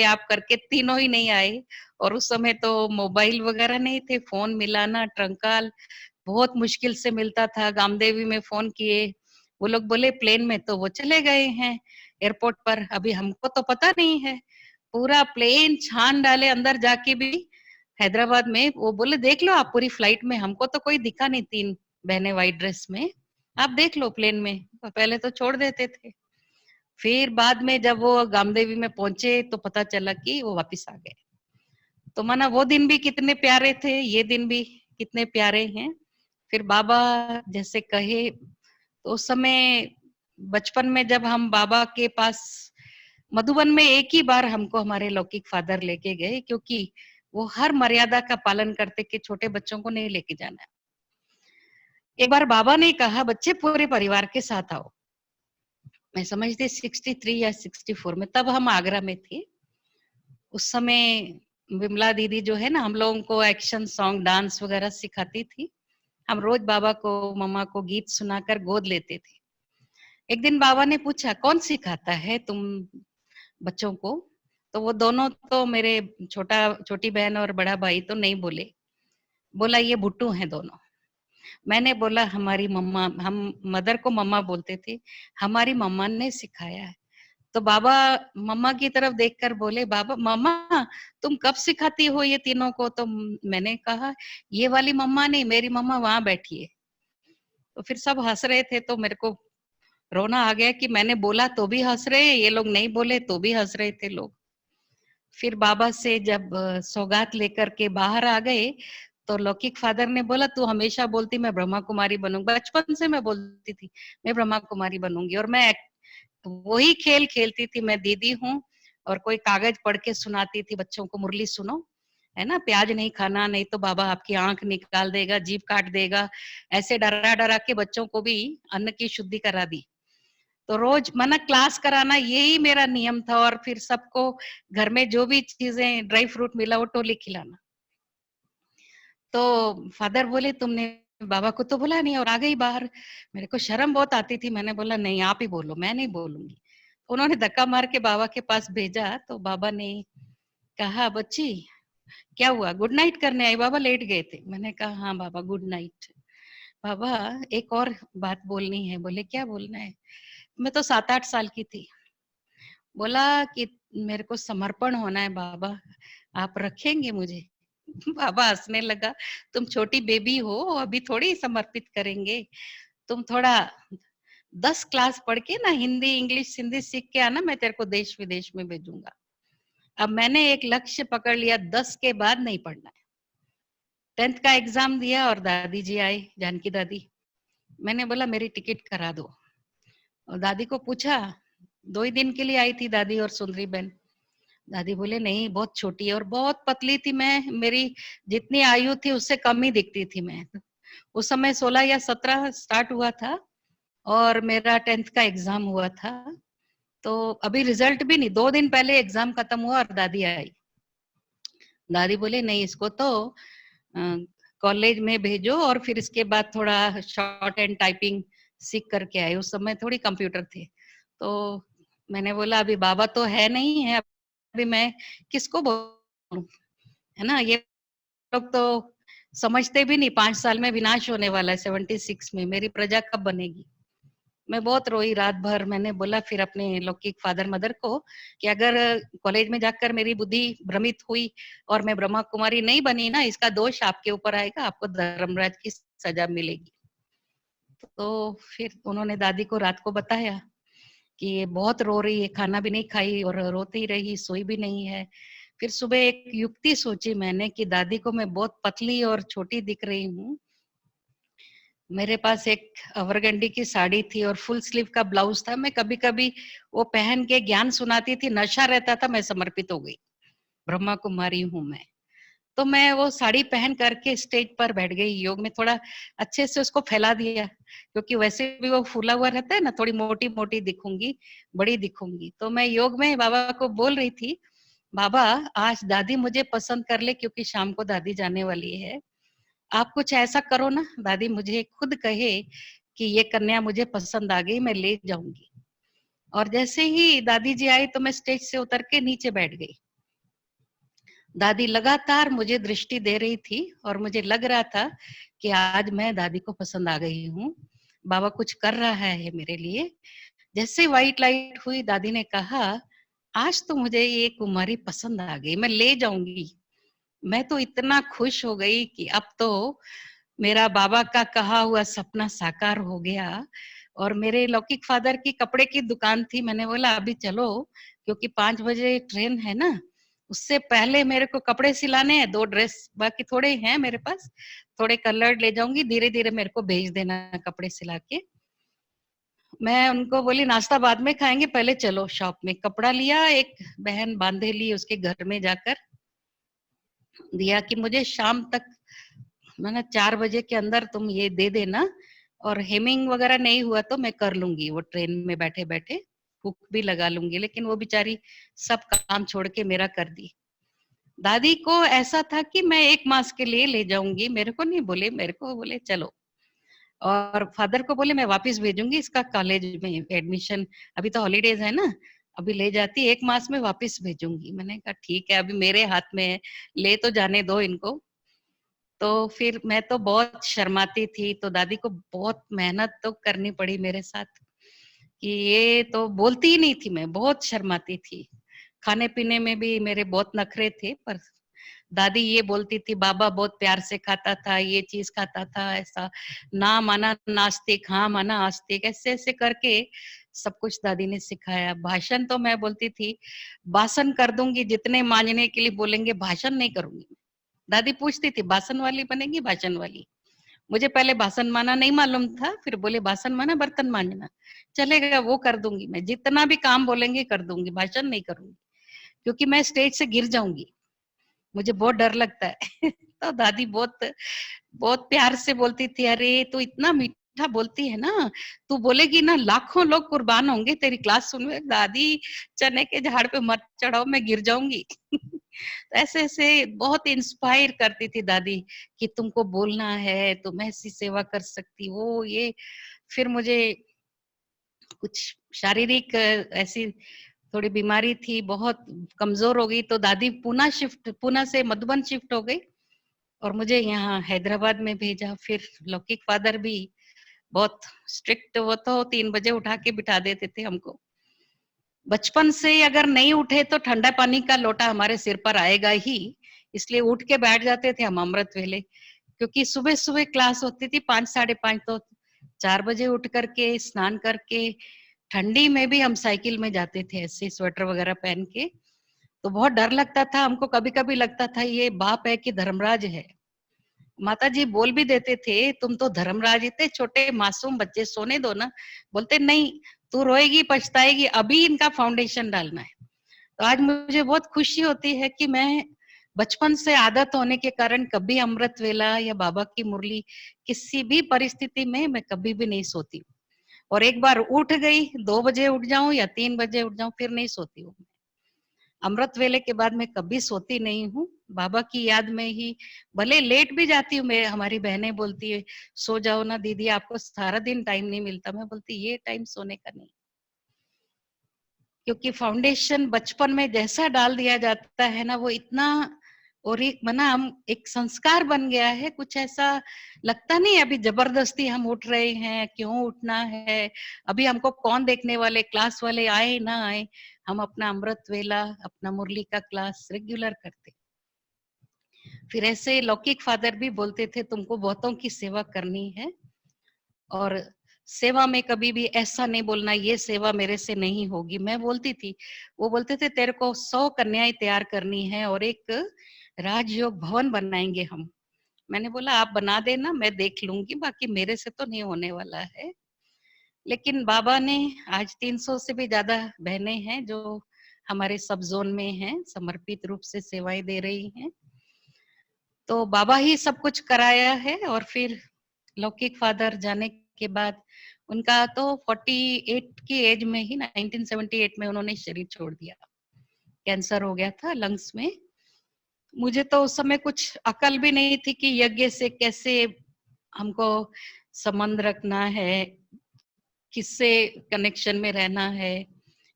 A: आप करके तीनों ही नहीं आए। और उस समय तो मोबाइल वगैरह नहीं थे, फोन मिलाना ट्रंकाल बहुत मुश्किल से मिलता था। गामदेवी में फोन किए, वो लोग बोले प्लेन में, तो वो चले गए हैं एयरपोर्ट पर। अभी हमको तो पता नहीं है, पूरा प्लेन छान डाले अंदर जाके भी हैदराबाद में। वो बोले देख लो आप पूरी फ्लाइट में, हमको तो कोई दिखा नहीं, 3 बहनें व्हाइट ड्रेस में, आप देख लो प्लेन में। पहले तो छोड़ देते थे। फिर बाद में जब वो गामदेवी में पहुंचे तो पता चला कि वो वापिस आ गए। तो माना वो दिन भी कितने प्यारे थे, ये दिन भी कितने प्यारे हैं। फिर बाबा जैसे कहे, तो उस समय बचपन में जब हम बाबा के पास, मधुबन में एक ही बार हमको हमारे लौकिक फादर लेके गए, क्योंकि वो हर मर्यादा का पालन करते कि छोटे बच्चों को नहीं लेके जाना है। एक बार बाबा ने कहा बच्चे पूरे परिवार के साथ आओ। मैं समझती 63 या 64 में, तब हम आगरा में थे। उस समय विमला दीदी जो है ना, हम लोगों को एक्शन सॉन्ग डांस वगैरह सिखाती थी। हम रोज बाबा को मम्मा को गीत सुनाकर गोद लेते थे। एक दिन बाबा ने पूछा कौन सिखाता है तुम बच्चों को? तो वो दोनों तो मेरे छोटी बहन और बड़ा भाई तो नहीं बोले। बोला ये भुट्टू हैं दोनों। मैंने बोला हमारी मम्मा, हम मदर को मम्मा बोलते थे, हमारी मम्मा ने सिखाया है। तो बाबा मम्मा की तरफ देखकर बोले, बाबा मम्मा तुम कब सिखाती हो ये तीनों को? तो मैंने कहा ये वाली मम्मा नहीं, मेरी मम्मा वहां बैठी है। तो फिर सब हंस रहे थे, तो मेरे को रोना आ गया कि मैंने बोला तो भी हंस रहे, ये लोग नहीं बोले तो भी हंस रहे थे लोग। फिर बाबा से जब सौगात लेकर के बाहर आ गए, तो लौकिक फादर ने बोला तू हमेशा बोलती मैं ब्रह्मा कुमारी बनूंगी। बचपन से मैं बोलती थी मैं ब्रह्मा कुमारी बनूंगी, और मैं वही खेल खेलती थी। मैं दीदी हूँ, और कोई कागज पढ़ के सुनाती थी बच्चों को, मुरली सुनो, है ना, प्याज नहीं खाना नहीं तो बाबा आपकी आंख निकाल देगा, जीभ काट देगा। ऐसे डरा डरा के बच्चों को भी अन्न की शुद्धि करा दी। तो रोज माना क्लास कराना यही मेरा नियम था, और फिर सबको घर में जो भी चीजें ड्राई फ्रूट मिला वो टोली खिलाना। तो फादर बोले तुमने बाबा को तो बोला नहीं, और आ गई बाहर। मेरे को शर्म बहुत आती थी, मैंने बोला नहीं आप ही बोलो, मैं नहीं बोलूंगी। उन्होंने धक्का मार के बाबा के पास भेजा। तो बाबा ने कहा बच्ची क्या हुआ, गुड नाइट करने आई? बाबा लेट गए थे। मैंने कहा हाँ बाबा गुड नाइट। बाबा एक और बात बोलनी है। बोले क्या बोलना है? मैं तो 7-8 साल की थी। बोला कि मेरे को समर्पण होना है बाबा, आप रखेंगे मुझे? बाबा हंसने लगा, तुम छोटी बेबी हो, अभी थोड़ी समर्पित करेंगे। तुम थोड़ा 10 क्लास पढ़ के ना हिंदी इंग्लिश सिंधी सीख के आना, मैं तेरे को देश विदेश में भेजूंगा। अब मैंने एक लक्ष्य पकड़ लिया, 10 के बाद नहीं पढ़ना है। 10th का एग्जाम दिया और दादी जी आई, जानकी दादी। मैंने बोला मेरी टिकट करा दो, और दादी को पूछा, 2 ही दिन के लिए आई थी दादी और सुंदरी बहन। दादी बोले नहीं, बहुत छोटी है और बहुत पतली थी मैं, मेरी जितनी आयु थी उससे कम ही दिखती थी मैं। उस समय 16 या 17 स्टार्ट हुआ था और मेरा 10th का एग्जाम हुआ था। तो अभी रिजल्ट भी नहीं, 2 दिन पहले एग्जाम खत्म हुआ और दादी आई। दादी बोले नहीं, इसको तो कॉलेज में भेजो और फिर इसके बाद थोड़ा शॉर्ट एंड टाइपिंग सीख करके आए। उस समय थोड़ी कंप्यूटर थे। तो मैंने बोला अभी बाबा तो है नहीं है, अभी मैं किसको बोलूं, है ना। ये लोग तो समझते भी नहीं, 5 साल में विनाश होने वाला है, 76 में मेरी प्रजा कब बनेगी। मैं बहुत रोई रात भर। मैंने बोला फिर अपने लौकिक फादर मदर को कि अगर कॉलेज में जाकर मेरी बुद्धि भ्रमित हुई और मैं ब्रह्मा कुमारी नहीं बनी ना, इसका दोष आपके ऊपर आएगा, आपको धर्मराज की सजा मिलेगी। तो फिर उन्होंने दादी को रात को बताया कि ये बहुत रो रही है, खाना भी नहीं खाई और रोती रही, सोई भी नहीं है। फिर सुबह एक युक्ति सोची मैंने कि दादी को मैं बहुत पतली और छोटी दिख रही हूँ। मेरे पास एक अवरगंडी की साड़ी थी और फुल स्लीव का ब्लाउज था, मैं कभी कभी वो पहन के ज्ञान सुनाती थी, नशा रहता था, मैं समर्पित हो गई, ब्रह्मा कुमारी हूँ मैं। तो मैं वो साड़ी पहन करके स्टेज पर बैठ गई, योग में थोड़ा अच्छे से उसको फैला दिया, क्योंकि वैसे भी वो फूला हुआ रहता है ना, थोड़ी मोटी मोटी दिखूंगी, बड़ी दिखूंगी। तो मैं योग में बाबा को बोल रही थी, बाबा आज दादी मुझे पसंद कर ले, क्योंकि शाम को दादी जाने वाली है। आप कुछ ऐसा करो ना, दादी मुझे खुद कहे कि ये कन्या मुझे पसंद आ गई, मैं ले जाऊंगी। और जैसे ही दादी जी आई तो मैं स्टेज से उतर के नीचे बैठ गई। दादी लगातार मुझे दृष्टि दे रही थी और मुझे लग रहा था कि आज मैं दादी को पसंद आ गई हूँ, बाबा कुछ कर रहा है मेरे लिए। जैसे व्हाइट लाइट हुई, दादी ने कहा आज तो मुझे ये कुमारी पसंद आ गई, मैं ले जाऊंगी। मैं तो इतना खुश हो गई कि अब तो मेरा बाबा का कहा हुआ सपना साकार हो गया। और मेरे लौकिक फादर की कपड़े की दुकान थी, मैंने बोला अभी चलो, क्योंकि 5 बजे ट्रेन है ना, उससे पहले मेरे को कपड़े सिलाने हैं, 2 ड्रेस बाकी थोड़े हैं मेरे पास, थोड़े कलर ले जाऊंगी, धीरे धीरे मेरे को भेज देना कपड़े सिला के। मैं उनको बोली नाश्ता बाद में खाएंगे, पहले चलो शॉप में। कपड़ा लिया, एक बहन बांधे ली, उसके घर में जाकर दिया कि मुझे शाम तक, मैंने 4 बजे के अंदर तुम ये दे देना, और हेमिंग वगैरह नहीं हुआ तो मैं कर लूंगी, वो ट्रेन में बैठे बैठे हुक भी लगा लूंगी। लेकिन वो बेचारी सब काम छोड़ के मेरा कर दी। दादी को ऐसा था कि मैं 1 मास के लिए ले जाऊंगी, मेरे को नहीं बोले, मेरे को बोले चलो। और फादर को बोले मैं वापस भेजूंगी इसका कॉलेज में एडमिशन, अभी तो हॉलीडेज है ना, अभी ले जाती, 1 मास में वापस भेजूंगी। मैंने कहा ठीक है, अभी मेरे हाथ में है, ले तो जाने दो इनको। तो फिर मैं तो बहुत शर्माती थी, तो दादी को बहुत मेहनत तो करनी पड़ी मेरे साथ, कि ये तो बोलती ही नहीं थी, मैं बहुत शर्माती थी। खाने पीने में भी मेरे बहुत नखरे थे, पर दादी ये बोलती थी बाबा बहुत प्यार से खाता था, ये चीज खाता था, ऐसा ना माना नास्तिक, हाँ माना आस्तिक, ऐसे ऐसे करके सब कुछ दादी ने सिखाया। भाषण तो मैं बोलती थी भाषण कर दूंगी, जितने मांझने के लिए बोलेंगे भाषण नहीं करूंगी। दादी पूछती थी भाषण वाली बनेगी, भाषण वाली। मुझे पहले भाषण माना नहीं मालूम था, फिर बोले भाषण माना बर्तन मांजना, चलेगा वो कर दूंगी, मैं जितना भी काम बोलेंगे कर दूंगी, भाषण नहीं करूंगी, क्योंकि मैं स्टेज से गिर जाऊंगी, मुझे बहुत डर लगता है। तो दादी बहुत बहुत प्यार से बोलती थी, अरे तू इतना मीठा बोलती है ना, तू बोलेगी ना लाखों लोग कुर्बान होंगे तेरी क्लास सुनने। दादी चने के झाड़ पे मत चढ़ाओ, मैं गिर जाऊंगी। तो ऐसे ऐसे बहुत इंस्पायर करती थी दादी कि तुमको बोलना है, तुम ऐसी सेवा कर सकती हो ये। फिर मुझे कुछ शारीरिक ऐसी थोड़ी बीमारी थी, बहुत कमजोर हो गई, तो दादी पूना से मधुबन शिफ्ट हो गई और मुझे यहाँ हैदराबाद में भेजा। फिर लौकिक फादर भी बहुत स्ट्रिक्ट, वो तो 3 बजे उठा के बिठा देते थे हमको। बचपन से अगर नहीं उठे तो ठंडा पानी का लोटा हमारे सिर पर आएगा ही, इसलिए उठ के बैठ जाते थे हम अमृत वेले। क्योंकि सुबह सुबह क्लास होती थी 5 साढ़े 5, तो 4 बजे उठ करके स्नान करके ठंडी में भी हम साइकिल में जाते थे ऐसे स्वेटर वगैरह पहन के। तो बहुत डर लगता था हमको, कभी कभी लगता था ये बाप है कि धर्मराज है। माता जी बोल भी देते थे तुम तो धर्मराज, इतने छोटे मासूम बच्चे, सोने दो ना। बोलते नहीं, तू रोएगी पछताएगी, अभी इनका फाउंडेशन डालना है। तो आज मुझे बहुत खुशी होती है कि मैं बचपन से आदत होने के कारण कभी अमृत वेला या बाबा की मुरली किसी भी परिस्थिति में मैं कभी भी नहीं सोती। और एक बार उठ गई, 2 बजे उठ जाऊं या 3 बजे उठ जाऊं, फिर नहीं सोती हूँ। अमृत वेले के बाद मैं कभी सोती नहीं हूँ, बाबा की याद में ही। भले लेट भी जाती हूँ, मैं, हमारी बहनें बोलती है सो जाओ ना दीदी, आपको सारा दिन टाइम नहीं मिलता। मैं बोलती ये टाइम सोने का नहीं, क्योंकि फाउंडेशन बचपन में जैसा डाल दिया जाता है ना, वो इतना, और एक मना हम एक संस्कार बन गया है, कुछ ऐसा लगता नहीं अभी जबरदस्ती हम उठ रहे हैं, क्यों उठना है, अभी हमको कौन देखने वाले, क्लास वाले आए ना आए, हम अपना अमृत वेला, अपना मुरली का क्लास रेगुलर करते। फिर ऐसे लौकिक फादर भी बोलते थे तुमको बहुतों की सेवा करनी है, और सेवा में कभी भी ऐसा नहीं बोलना ये सेवा मेरे से नहीं होगी। मैं बोलती थी, वो बोलते थे तेरे को 100 कन्याएं तैयार करनी है और एक राजयोग भवन बनाएंगे हम। मैंने बोला आप बना देना, मैं देख लूंगी, बाकी मेरे से तो नहीं होने वाला है। लेकिन बाबा ने, आज 300 से भी ज्यादा बहनें हैं जो हमारे सब जोन में हैं, समर्पित रूप से सेवाएं दे रही हैं। तो बाबा ही सब कुछ कराया है। और फिर लौकिक फादर जाने के बाद उनका तो 48 की एज में ही, 1978 में उन्होंने शरीर छोड़ दिया। कैंसर हो गया था लंग्स में। मुझे तो उस समय कुछ अकल भी नहीं थी कि यज्ञ से कैसे हमको संबंध रखना है, किससे कनेक्शन में रहना है,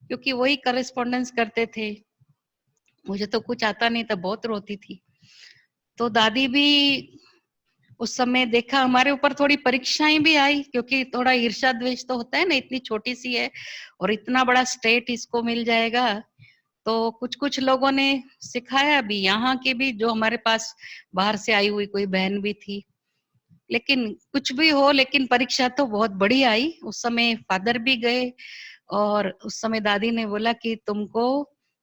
A: क्योंकि वही करस्पॉन्डेंस करते थे। मुझे तो कुछ आता नहीं था, बहुत रोती थी। तो दादी भी उस समय देखा, हमारे ऊपर थोड़ी परीक्षाएं भी आई, क्योंकि थोड़ा ईर्ष्या द्वेष तो होता है ना, इतनी छोटी सी है और इतना बड़ा स्टेट इसको मिल जाएगा। तो कुछ कुछ लोगों ने सिखाया भी, यहाँ के भी, जो हमारे पास बाहर से आई हुई कोई बहन भी थी। लेकिन कुछ भी हो, लेकिन परीक्षा तो बहुत बड़ी आई। उस समय फादर भी गए, और उस समय दादी ने बोला कि तुमको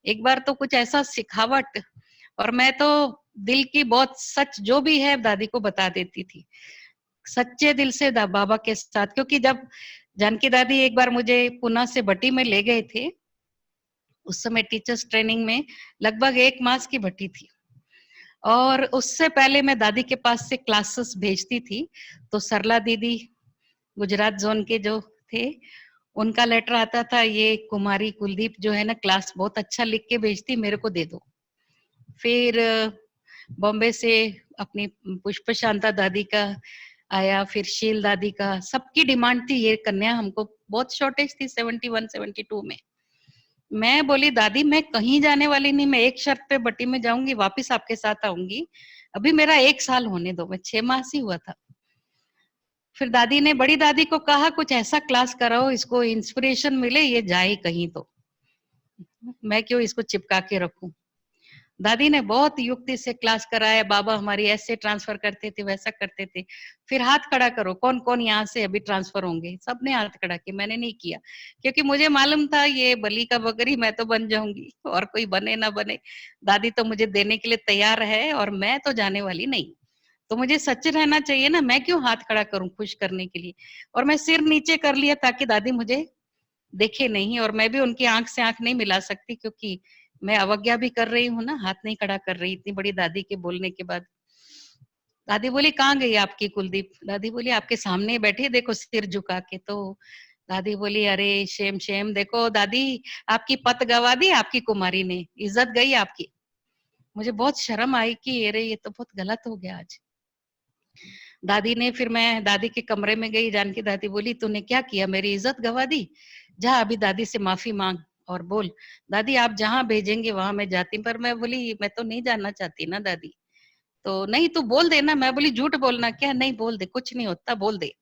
A: एक बार तो कुछ ऐसा सिखावट। और मैं तो दिल की बहुत सच जो भी है दादी को बता देती थी, सच्चे दिल से बाबा के साथ। क्योंकि जब जानकी दादी एक बार मुझे पुणे से भट्टी में ले गए थे, उस समय टीचर्स ट्रेनिंग में लगभग 1 मास की भट्टी थी, और उससे पहले मैं दादी के पास से क्लासेस भेजती थी। तो सरला दीदी गुजरात जोन के जो थे, उनका लेटर आता था, ये कुमारी कुलदीप जो है ना क्लास बहुत अच्छा लिख के भेजती, मेरे को दे दो। फिर बॉम्बे से अपनी पुष्प शांता दादी का आया, फिर शील दादी का, सबकी डिमांड थी ये कन्या हमको, बहुत शॉर्टेज थी 71 72 में। मैं बोली दादी मैं कहीं जाने वाली नहीं, मैं एक शर्त पे भट्टी में जाऊंगी, वापस आपके साथ आऊंगी, अभी मेरा 1 साल होने दो, मैं 6 मास ही हुआ था। फिर दादी ने, बड़ी दादी को कहा कुछ ऐसा क्लास कराओ इसको इंस्पिरेशन मिले, ये जाए कहीं तो, मैं क्यों इसको चिपका के रखूं। दादी ने बहुत युक्ति से क्लास कराया, बाबा हमारी ऐसे ट्रांसफर करते थे, वैसा करते थे। फिर हाथ खड़ा करो, कौन कौन यहाँ से अभी ट्रांसफर होंगे, सबने हाथ खड़ा किया, मैंने नहीं किया, क्योंकि मुझे मालूम था ये बलि का बकरी मैं तो बन जाऊंगी, और कोई बने ना बने, दादी तो मुझे देने के लिए तैयार है, और मैं तो जाने वाली नहीं। तो मुझे सच रहना चाहिए ना, मैं क्यों हाथ खड़ा करूं खुश करने के लिए। और मैं सिर नीचे कर लिया ताकि दादी मुझे देखे नहीं, और मैं भी उनकी आंख से आंख नहीं मिला सकती, क्योंकि मैं अवज्ञा भी कर रही हूँ ना, हाथ नहीं खड़ा कर रही इतनी बड़ी दादी के बोलने के बाद। दादी बोली कहाँ गई आपकी कुलदीप, दादी बोली आपके सामने ही बैठी है, देखो सिर झुका के। तो दादी बोली अरे शेम शेम, देखो दादी आपकी पत गवा दी आपकी कुमारी ने, इज्जत गई आपकी। मुझे बहुत शर्म आई कि अरे ये तो बहुत गलत हो गया आज। दादी ने, फिर मैं दादी के कमरे में गई, जानकी दादी बोली तूने क्या किया, मेरी इज्जत गवा दी, जा अभी दादी से माफी मांग और बोल, दादी आप जहाँ भेजेंगे वहां मैं जाती। पर मैं बोली मैं तो नहीं जानना चाहती ना दादी। तो नहीं तू बोल दे ना, मैं बोली झूठ बोलना क्या, नहीं बोल दे, कुछ नहीं होता, बोल दे।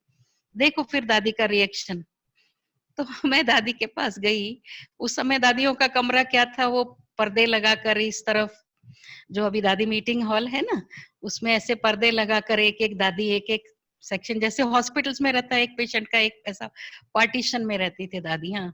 A: देखो फिर दादी का रिएक्शन। तो मैं दादी के पास गई। उस समय दादियों का कमरा क्या था, वो पर्दे लगाकर इस तरफ, जो अभी दादी मीटिंग हॉल है ना, उसमें ऐसे पर्दे लगाकर एक एक दादी एक एक सेक्शन, जैसे हॉस्पिटल्स में रहता है एक पेशेंट का, एक ऐसा पार्टीशन में रहती थी दादियां।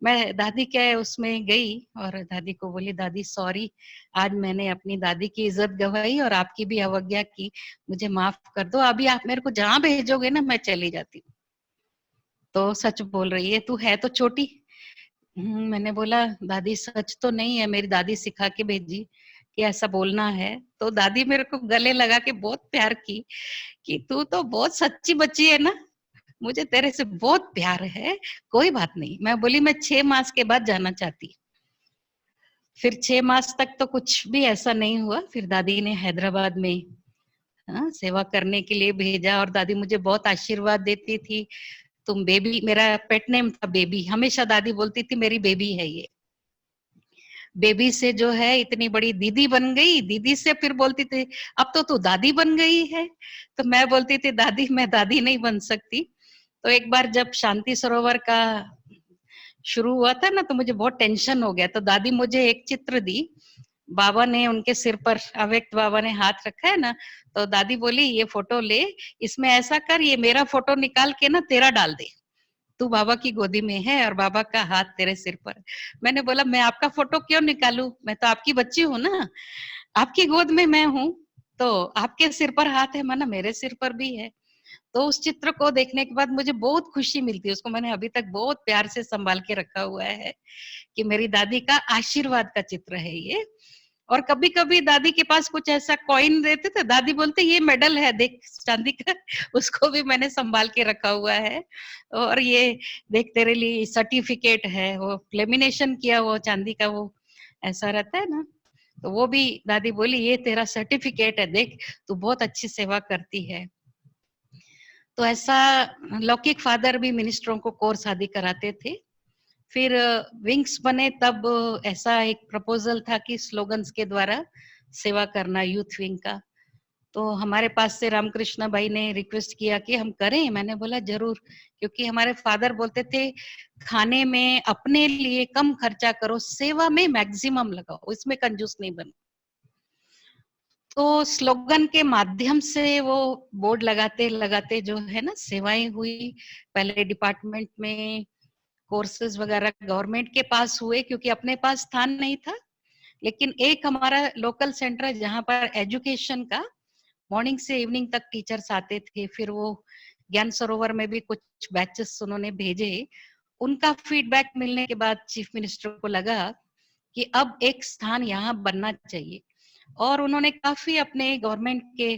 A: मैं दादी क्या उसमें गई और दादी को बोली, दादी सॉरी, आज मैंने अपनी दादी की इज्जत गवाई और आपकी भी अवज्ञा की, मुझे माफ कर दो, अभी आप मेरे को जहां भेजोगे ना मैं चली जाती हूँ। तो सच बोल रही है, तू है तो छोटी। मैंने बोला दादी सच तो नहीं है, मेरी दादी सिखा के भेजी कि ऐसा बोलना है। तो दादी मेरे को गले लगा के बहुत प्यार की कि तू तो बहुत सच्ची बच्ची है ना, मुझे तेरे से बहुत प्यार है, कोई बात नहीं। मैं बोली मैं 6 मास के बाद जाना चाहती। फिर 6 मास तक तो कुछ भी ऐसा नहीं हुआ। फिर दादी ने हैदराबाद में सेवा करने के लिए भेजा और दादी मुझे बहुत आशीर्वाद देती थी। तुम बेबी, मेरा पेट नेम था बेबी, हमेशा दादी बोलती थी मेरी बेबी है ये, बेबी से जो है इतनी बड़ी दीदी बन गई, दीदी से फिर बोलती थी अब तो तू दादी बन गई है। तो मैं बोलती थी दादी मैं दादी नहीं बन सकती। तो एक बार जब शांति सरोवर का शुरू हुआ था ना, तो मुझे बहुत टेंशन हो गया, तो दादी मुझे एक चित्र दी, बाबा ने उनके सिर पर, अव्यक्त बाबा ने हाथ रखा है ना, तो दादी बोली ये फोटो ले, इसमें ऐसा कर, ये मेरा फोटो निकाल के ना तेरा डाल दे, तू बाबा की गोदी में है और बाबा का हाथ तेरे सिर पर। मैंने बोला मैं आपका फोटो क्यों निकालूं, मैं तो आपकी बच्ची हूँ ना, आपकी गोद में मैं हूँ, तो आपके सिर पर हाथ है माना मेरे सिर पर भी है। तो उस चित्र को देखने के बाद मुझे बहुत खुशी मिलती है, उसको मैंने अभी तक बहुत प्यार से संभाल के रखा हुआ है कि मेरी दादी का आशीर्वाद का चित्र है ये। और कभी कभी दादी के पास कुछ ऐसा कॉइन देते थे, दादी बोलते ये मेडल है देख चांदी का, उसको भी मैंने संभाल के रखा हुआ है। और ये देख तेरे लिए सर्टिफिकेट है, वो लेमिनेशन किया वो चांदी का, वो ऐसा रहता है ना, तो वो भी दादी बोली ये तेरा सर्टिफिकेट है, देख तू बहुत अच्छी सेवा करती है। तो ऐसा लौकिक फादर भी मिनिस्टरों को कोर्स आदि कराते थे। फिर विंग्स बने तब ऐसा एक प्रपोजल था कि स्लोगन्स के द्वारा सेवा करना, यूथ विंग का। तो हमारे पास से रामकृष्ण भाई ने रिक्वेस्ट किया कि हम करें, मैंने बोला जरूर, क्योंकि हमारे फादर बोलते थे खाने में अपने लिए कम खर्चा करो, सेवा में मैक्सिमम लगाओ, इसमें कंजूस नहीं बनो। तो स्लोगन के माध्यम से वो बोर्ड लगाते लगाते जो है ना सेवाएं हुई। पहले डिपार्टमेंट में कोर्सेज वगैरह गवर्नमेंट के पास हुए, क्योंकि अपने पास स्थान नहीं था। लेकिन एक हमारा लोकल सेंटर है जहाँ पर एजुकेशन का मॉर्निंग से इवनिंग तक टीचर्स आते थे। फिर वो ज्ञान सरोवर में भी कुछ बैचेस उन्होंने भेजे। उनका फीडबैक मिलने के बाद चीफ मिनिस्टर को लगा कि अब एक स्थान यहाँ बनना चाहिए, और उन्होंने काफी अपने गवर्नमेंट के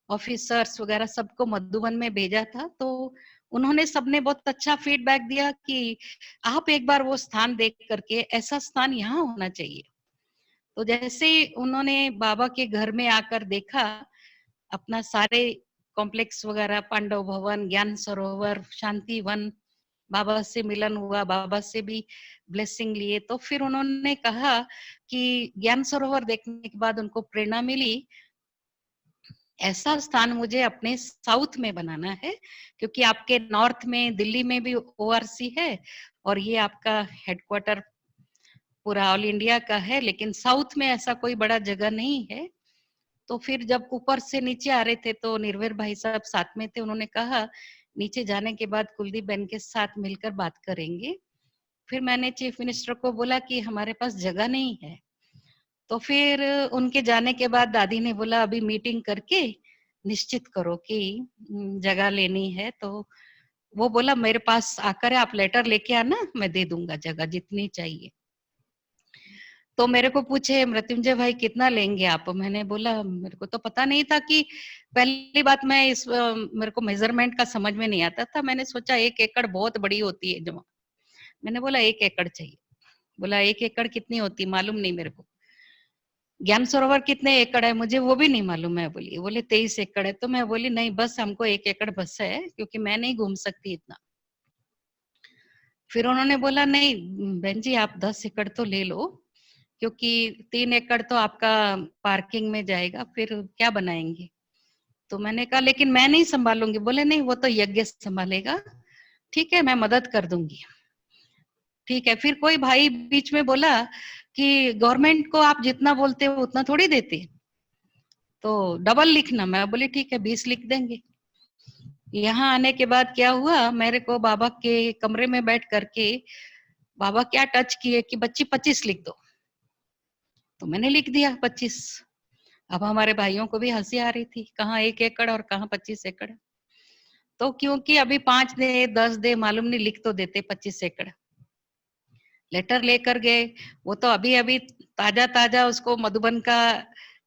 A: ऑफिसर्स वगैरह सबको मधुबन में भेजा था। तो उन्होंने सबने बहुत अच्छा फीडबैक दिया कि आप एक बार वो स्थान देख करके, ऐसा स्थान यहाँ होना चाहिए। तो जैसे ही उन्होंने बाबा के घर में आकर देखा, अपना सारे कॉम्प्लेक्स वगैरह, पांडव भवन, ज्ञान सरोवर, शांति वन, बाबा से मिलन हुआ, बाबा से भी ब्लेसिंग लिए, तो फिर उन्होंने कहा कि ज्ञान सरोवर देखने के बाद उनको प्रेरणा मिली, ऐसा स्थान मुझे अपने साउथ में बनाना है, क्योंकि आपके नॉर्थ में दिल्ली में भी ओआरसी है और ये आपका हेडक्वार्टर पूरा ऑल इंडिया का है, लेकिन साउथ में ऐसा कोई बड़ा जगह नहीं है। तो फिर जब ऊपर से नीचे आ रहे थे तो निर्भय भाई साहब साथ में थे, उन्होंने कहा नीचे जाने के बाद कुलदीप बहन के साथ मिलकर बात करेंगे। फिर मैंने चीफ मिनिस्टर को बोला कि हमारे पास जगह नहीं है। तो फिर उनके जाने के बाद दादी ने बोला अभी मीटिंग करके निश्चित करो कि जगह लेनी है। तो वो बोला मेरे पास आकर आप लेटर लेके आना, मैं दे दूंगा जगह जितनी चाहिए। तो मेरे को पूछे मृत्युंजय भाई कितना लेंगे आप, मैंने बोला मेरे को तो पता नहीं था कि, पहली बात मैं मेरे को मेजरमेंट का समझ में नहीं आता था, मैंने सोचा 1 एकड़ बहुत बड़ी होती है जमा, मैंने बोला 1 एकड़ चाहिए। बोला 1 एकड़ कितनी होती मालूम नहीं मेरे को, ज्ञान सरोवर कितने एकड़ है मुझे वो भी नहीं मालूम है, बोले 23 एकड़ है। तो मैं बोली नहीं बस हमको 1 एकड़ बस है, क्योंकि मैं नहीं घूम सकती इतना। फिर उन्होंने बोला नहीं बहन जी आप 10 एकड़ तो ले लो, क्योंकि 3 एकड़ तो आपका पार्किंग में जाएगा, फिर क्या बनाएंगे। तो मैंने कहा लेकिन मैं नहीं संभालूंगी, बोले नहीं वो तो यज्ञ संभालेगा, ठीक है मैं मदद कर दूंगी। ठीक है, फिर कोई भाई बीच में बोला कि गवर्नमेंट को आप जितना बोलते हो उतना थोड़ी देते, तो डबल लिखना। मैं बोली ठीक है 20 लिख देंगे। यहाँ आने के बाद क्या हुआ, मेरे को बाबा के कमरे में बैठ करके बाबा क्या टच किए कि बच्ची 25 लिख दो, तो मैंने लिख दिया 25। अब हमारे भाइयों को भी हंसी आ रही थी, कहाँ 1 एकड़ और कहाँ 25 एकड़। तो क्योंकि अभी 5 दे 10 दे मालूम नहीं, लिख तो देते 25 एकड़। लेटर लेकर गए, वो तो अभी अभी ताजा ताजा उसको मधुबन का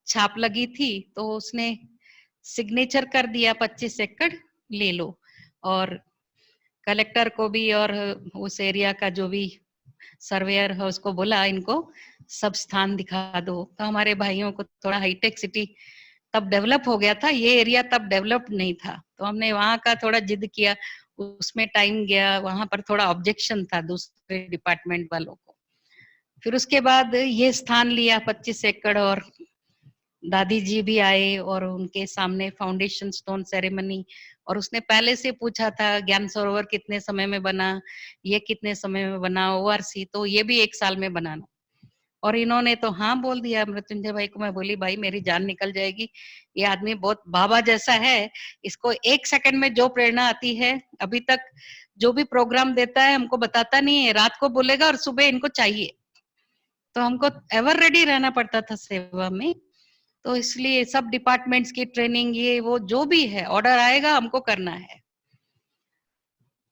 A: छाप लगी थी, तो उसने सिग्नेचर कर दिया 25 एकड़ ले लो। और कलेक्टर को भी और उस एरिया का जो भी सर्वेयर है उसको बोला इनको सब स्थान दिखा दो। तो हमारे भाइयों को थोड़ा हाईटेक सिटी तब डेवलप हो गया था, ये एरिया तब डेवलप नहीं था, तो हमने वहां का थोड़ा जिद किया, उसमें टाइम गया, वहां पर थोड़ा ऑब्जेक्शन था दूसरे डिपार्टमेंट वालों को। फिर उसके बाद ये स्थान लिया 25 एकड़, और दादी जी भी आए और उनके सामने फाउंडेशन स्टोन सेरेमनी। और उसने पहले से पूछा था ज्ञान सरोवर कितने समय में बना, ये कितने समय में बना, ओआरसी तो ये भी 1 साल में बनाना। और इन्होंने तो हाँ बोल दिया। मृत्युंजय भाई को मैं बोली भाई मेरी जान निकल जाएगी, ये आदमी बहुत बाबा जैसा है, इसको 1 सेकंड में जो प्रेरणा आती है, अभी तक जो भी प्रोग्राम देता है हमको बताता नहीं है, रात को बोलेगा और सुबह इनको चाहिए। तो हमको एवर रेडी रहना पड़ता था सेवा में। तो इसलिए सब डिपार्टमेंट्स की ट्रेनिंग, ये वो जो भी है, ऑर्डर आएगा हमको करना है।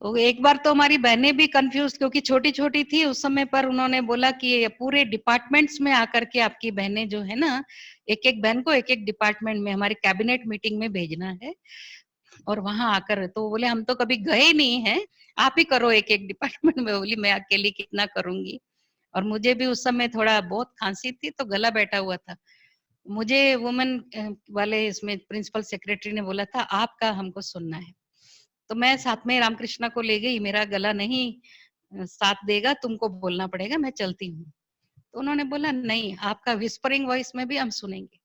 A: तो एक बार तो हमारी बहनें भी कंफ्यूज, क्योंकि छोटी छोटी थी उस समय पर, उन्होंने बोला कि ये पूरे डिपार्टमेंट्स में आकर के आपकी बहनें जो है ना, एक एक बहन को एक एक डिपार्टमेंट में हमारी कैबिनेट मीटिंग में भेजना है, और वहां आकर। तो बोले हम तो कभी गए नहीं है, आप ही करो एक एक डिपार्टमेंट में। बोली मैं अकेली कितना करूंगी। और मुझे भी उस समय थोड़ा बहुत खांसी थी, तो गला बैठा हुआ था। मुझे वुमेन वाले इसमें प्रिंसिपल सेक्रेटरी ने बोला था आपका हमको सुनना है। तो मैं साथ में रामकृष्णा को ले गई, मेरा गला नहीं साथ देगा, तुमको बोलना पड़ेगा, मैं चलती हूँ। तो उन्होंने बोला नहीं, आपका विस्परिंग वॉइस में भी हम सुनेंगे।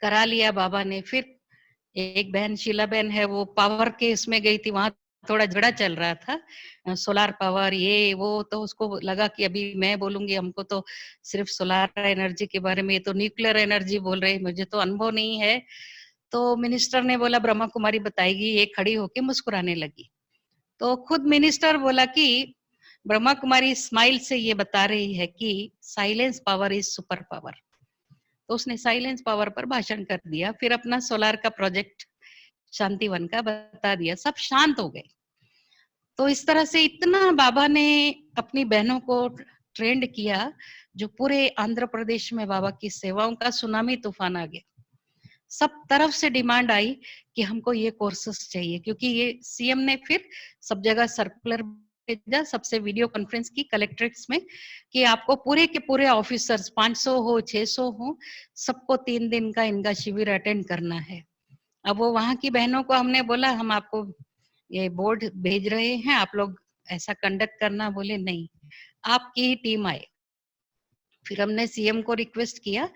A: करा लिया बाबा ने। फिर एक बहन शीला बहन है, वो पावर के इसमें गई थी, वहां थोड़ा झगड़ा चल रहा था, सोलार पावर ये वो। तो उसको लगा कि अभी मैं बोलूंगी, हमको तो सिर्फ सोलार एनर्जी के बारे में, ये तो न्यूक्लियर एनर्जी बोल रहे, मुझे तो अनुभव नहीं है। तो मिनिस्टर ने बोला ब्रह्मा कुमारी बताएगी, ये खड़ी होके मुस्कुराने लगी। तो खुद मिनिस्टर बोला कि ब्रह्मा कुमारी स्माइल से ये बता रही है कि silence power is super power. तो उसने साइलेंस पावर पर भाषण कर दिया, फिर अपना सोलार का प्रोजेक्ट शांतिवन का बता दिया, सब शांत हो गए। तो इस तरह से इतना बाबा ने अपनी बहनों को ट्रेंड किया, जो पूरे आंध्र प्रदेश में बाबा की सेवाओं का सुनामी तूफान आ गया। सब तरफ से डिमांड आई कि हमको ये कोर्सेस चाहिए, क्योंकि ये सीएम ने फिर सब जगह सर्कुलर भेजा, सबसे वीडियो कॉन्फ्रेंस की कलेक्ट्रेट्स में, कि आपको पूरे के पूरे ऑफिसर्स 500 हो 600 हो, सबको 3 दिन का इनका शिविर अटेंड करना है। अब वो वहां की बहनों को हमने बोला हम आपको ये बोर्ड भेज रहे हैं, आप लोग ऐसा कंडक्ट करना। बोले नहीं, आपकी ही टीम आए। फिर हमने सीएम को रिक्वेस्ट किया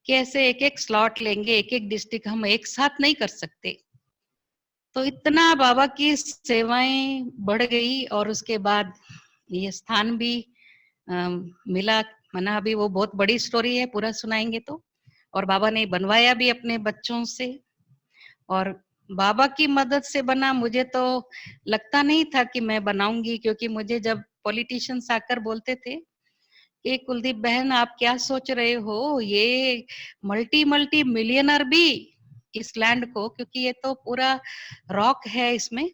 A: कि ऐसे एक एक स्लॉट लेंगे, एक एक डिस्ट्रिक्ट हम एक साथ नहीं कर सकते। तो इतना बाबा की सेवाएं बढ़ गई, और उसके बाद ये स्थान भी मिला। मना अभी वो बहुत बड़ी स्टोरी है, पूरा सुनाएंगे तो। और बाबा ने बनवाया भी अपने बच्चों से, और बाबा की मदद से बना। मुझे तो लगता नहीं था कि मैं बनाऊंगी, क्योंकि मुझे जब पॉलिटिशियंस आकर बोलते थे कि कुलदीप बहन आप क्या सोच रहे हो, ये मल्टी मल्टी मिलियनर भी इस लैंड को, क्योंकि ये तो पूरा रॉक है इसमें,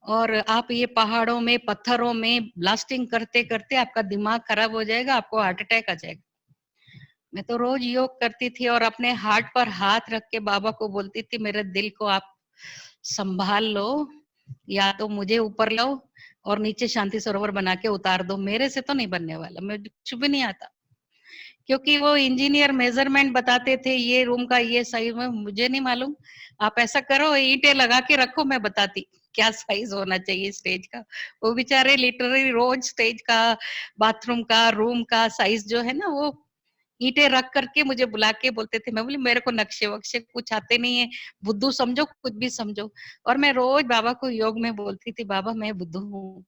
A: और आप ये पहाड़ों में पत्थरों में ब्लास्टिंग करते करते आपका दिमाग खराब हो जाएगा, आपको हार्ट अटैक आ जाएगा। मैं तो रोज योग करती थी और अपने हार्ट पर हाथ रख के बाबा को बोलती थी मेरे दिल को आप संभाल लो, या तो मुझे ऊपर लो और नीचे शांति सरोवर बना के उतार दो, मेरे से तो नहीं बनने वाला, मुझे कुछ भी नहीं आता। क्योंकि वो इंजीनियर मेजरमेंट बताते थे, ये रूम का ये साइज में, मुझे नहीं मालूम। आप ऐसा करो ईंटें लगा के रखो, मैं बताती क्या साइज होना चाहिए स्टेज का। वो बेचारे लिटरली रोज स्टेज का, बाथरूम का, रूम का साइज जो है ना, वो ईंटें रख करके मुझे बुला के बोलते थे। मैं बोली मेरे को नक्शे वक्शे कुछ आते नहीं है, बुद्धू समझो कुछ भी समझो। और मैं रोज बाबा को योग में बोलती थी, बाबा मैं बुद्धू हूँ,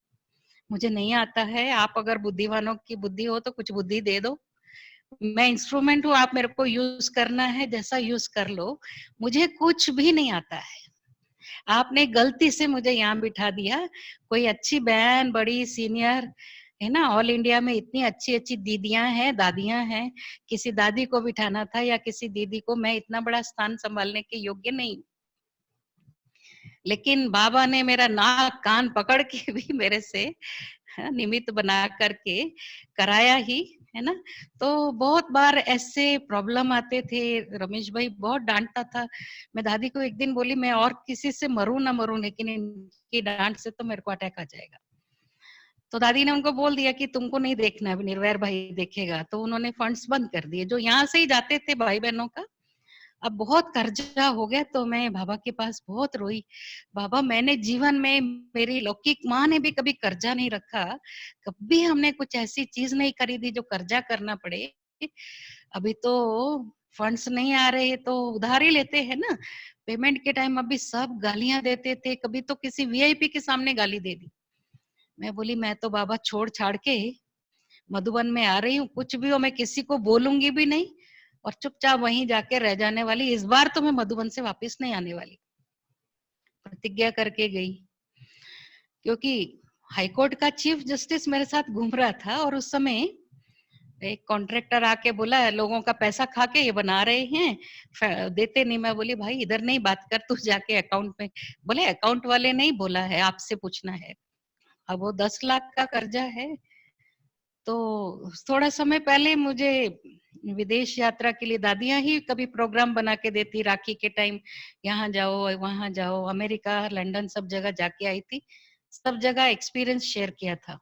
A: मुझे नहीं आता है, आप अगर बुद्धिमानों की बुद्धि हो तो कुछ बुद्धि दे दो, मैं इंस्ट्रूमेंट हूँ, आप मेरे को यूज करना है जैसा यूज कर लो, मुझे कुछ भी नहीं आता है। आपने गलती से मुझे यहाँ बिठा दिया, कोई अच्छी बहन बड़ी सीनियर है ना, ऑल इंडिया में इतनी अच्छी अच्छी दीदियां हैं, दादियां हैं, किसी दादी को बिठाना था या किसी दीदी को, मैं इतना बड़ा स्थान संभालने के योग्य नहीं। लेकिन बाबा ने मेरा नाक कान पकड़ के भी मेरे से निमित्त बना करके कराया ही, है ना। तो बहुत बार ऐसे प्रॉब्लम आते थे, रमेश भाई बहुत डांटता था। मैं दादी को एक दिन बोली मैं और किसी से मरूं ना मरूं, लेकिन इनकी डांट से तो मेरे को अटैक आ जाएगा। तो दादी ने उनको बोल दिया कि तुमको नहीं देखना, अभी निर्वैर भाई देखेगा। तो उन्होंने फंड्स बंद कर दिए जो यहाँ से ही जाते थे भाई बहनों का। अब बहुत कर्जा हो गया तो मैं बाबा के पास बहुत रोई, बाबा मैंने जीवन में, मेरी लौकिक माँ ने भी कभी कर्जा नहीं रखा, कभी हमने कुछ ऐसी चीज नहीं खरीदी जो कर्जा करना पड़े। अभी तो फंड्स नहीं आ रहे तो उधार ही लेते हैं ना, पेमेंट के टाइम अभी सब गालियां देते थे, कभी तो किसी वीआईपी के सामने गाली दे दी। मैं बोली मैं तो बाबा छोड़ छाड़ के मधुबन में आ रही हूँ, कुछ भी हो मैं किसी को बोलूंगी भी नहीं और चुपचाप वहीं जाके रह जाने वाली, इस बार तो मैं मधुबन से वापस नहीं आने वाली, प्रतिज्ञा करके गई। क्योंकि हाईकोर्ट का चीफ जस्टिस मेरे साथ घूम रहा था और उस समय एक कॉन्ट्रैक्टर आके बोला लोगों का पैसा खा के ये बना रहे हैं, देते नहीं। मैं बोली भाई इधर नहीं बात कर, तू जाके अकाउंट में। बोले अकाउंट वाले नहीं बोला है, आपसे पूछना है। अब वो 10 लाख का कर्जा है। तो थोड़ा समय पहले मुझे विदेश यात्रा के लिए दादियां ही कभी प्रोग्राम बना के देती, राखी के टाइम यहाँ जाओ वहां जाओ, अमेरिका लंदन सब जगह जाके आई थी, सब जगह एक्सपीरियंस शेयर किया था।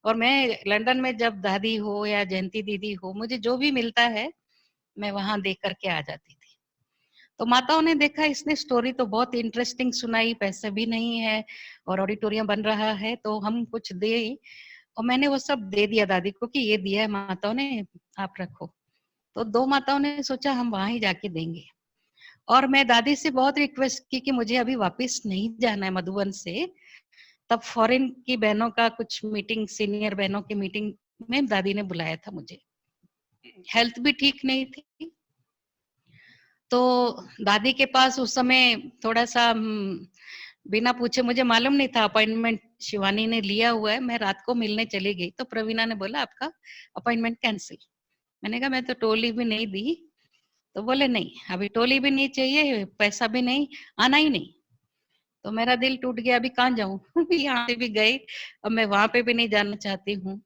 A: और मैं लंदन में जब दादी हो या जयंती दीदी हो, मुझे जो भी मिलता है मैं वहां देख करके आ जाती थी। तो माताओं ने देखा इसने स्टोरी तो बहुत इंटरेस्टिंग सुनाई, पैसे भी नहीं है और ऑडिटोरियम बन रहा है तो हम कुछ दे, और मैंने वो सब दे दिया दादी को कि ये दिया है माताओं ने, आप रखो। तो 2 माताओं ने सोचा हम वहां ही जाके देंगे। और मैं दादी से बहुत रिक्वेस्ट की कि मुझे अभी वापस नहीं जाना है मधुबन से। तब फॉरेन की बहनों का कुछ मीटिंग, सीनियर बहनों की मीटिंग में दादी ने बुलाया था मुझे, हेल्थ भी ठीक नहीं थी। तो दादी के पास उस समय थोड़ा सा बिना पूछे, मुझे मालूम नहीं था अपॉइंटमेंट शिवानी ने लिया हुआ है, मैं रात को मिलने चली गई तो प्रवीणा ने बोला आपका अपॉइंटमेंट कैंसिल। मैंने कहा मैं तो टोली भी नहीं दी। तो बोले नहीं अभी टोली भी नहीं चाहिए, पैसा भी नहीं, आना ही नहीं। तो मेरा दिल टूट गया, अभी कहाँ जाऊं यहाँ से भी गई, अब मैं वहां पे भी नहीं जाना चाहती हूँ।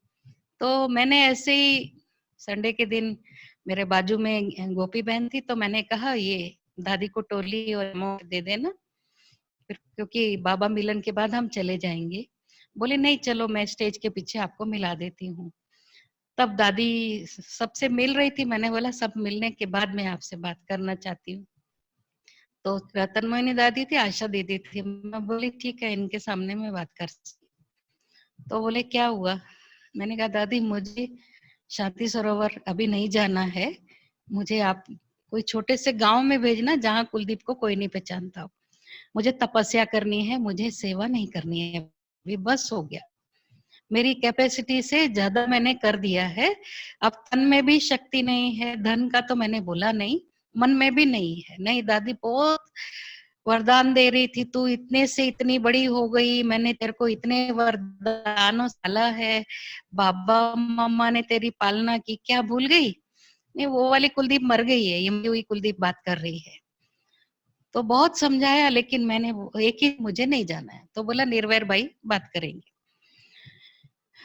A: तो मैंने ऐसे ही संडे के दिन मेरे बाजू में गोपी बहन थी, तो मैंने कहा ये दादी को टोली और अमाउंट दे देना, फिर क्योंकि बाबा मिलन के बाद हम चले जाएंगे। बोले नहीं चलो मैं स्टेज के पीछे आपको मिला देती हूँ। तब दादी सबसे मिल रही थी, मैंने बोला सब मिलने के बाद मैं आपसे बात करना चाहती हूँ। तो रतन मोहिनी दादी थी, आशा दीदी थी, मैं बोली ठीक है इनके सामने मैं बात कर सकती। तो बोले क्या हुआ? मैंने कहा दादी मुझे शांति सरोवर अभी नहीं जाना है, मुझे आप कोई छोटे से गांव में भेजना जहाँ कुलदीप को कोई नहीं पहचानता हो, मुझे तपस्या करनी है, मुझे सेवा नहीं करनी है, अभी बस हो गया, मेरी कैपेसिटी से ज्यादा मैंने कर दिया है। अब तन में भी शक्ति नहीं है, धन का तो मैंने बोला नहीं, मन में भी नहीं है। नहीं दादी बहुत वरदान दे रही थी, तू इतने से इतनी बड़ी हो गई, मैंने तेरे को इतने वरदानों साला है, बाबा मम्मा ने तेरी पालना की, क्या भूल गई? नहीं वो वाली कुलदीप मर गई है, ये मरी हुई कुलदीप बात कर रही है। तो बहुत समझाया लेकिन मैंने एक ही, मुझे नहीं जाना है। तो बोला निर्वैर भाई बात करेंगे।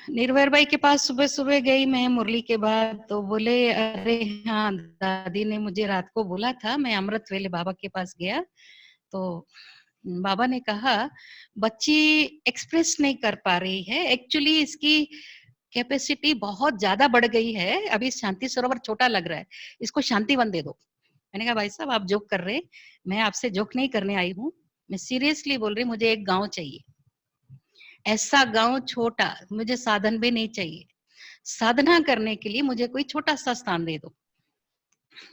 A: निर्भर भाई के पास सुबह सुबह गई मैं मुरली के बाद, तो बोले अरे हाँ दादी ने मुझे रात को बोला था, मैं अमृत वेले बाबा के पास गया तो बाबा ने कहा बच्ची एक्सप्रेस नहीं कर पा रही है, एक्चुअली इसकी कैपेसिटी बहुत ज्यादा बढ़ गई है, अभी शांति सरोवर छोटा लग रहा है, इसको शांति वन दे दो। मैंने कहा भाई साहब आप जोक कर रहे, मैं आपसे जोक नहीं करने आई हूँ, मैं सीरियसली बोल रही, मुझे एक गांव चाहिए, ऐसा गांव छोटा, मुझे साधन भी नहीं चाहिए, साधना करने के लिए मुझे कोई छोटा सा स्थान दे दो।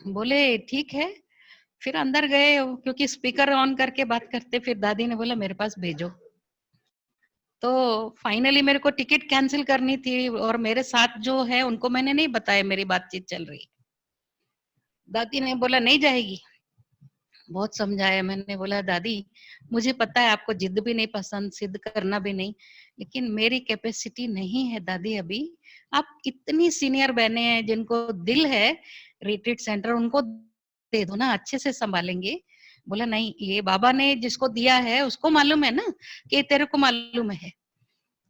A: बोले ठीक है। फिर अंदर गए, क्योंकि स्पीकर ऑन करके बात करते, फिर दादी ने बोला मेरे पास भेजो। तो फाइनली मेरे को टिकट कैंसिल करनी थी, और मेरे साथ जो है उनको मैंने नहीं बताया मेरी बातचीत चल रही। दादी ने बोला नहीं जाएगी। बहुत समझाया मैंने, बोला दादी मुझे पता है आपको जिद भी नहीं पसंद, सिद्ध करना भी नहीं, लेकिन मेरी कैपेसिटी नहीं है दादी अभी। आप इतनी सीनियर बहनें हैं जिनको दिल है रिट्रीट सेंटर, उनको दे दो ना, अच्छे से संभालेंगे। बोला नहीं, ये बाबा ने जिसको दिया है उसको मालूम है ना, कि तेरे को मालूम है।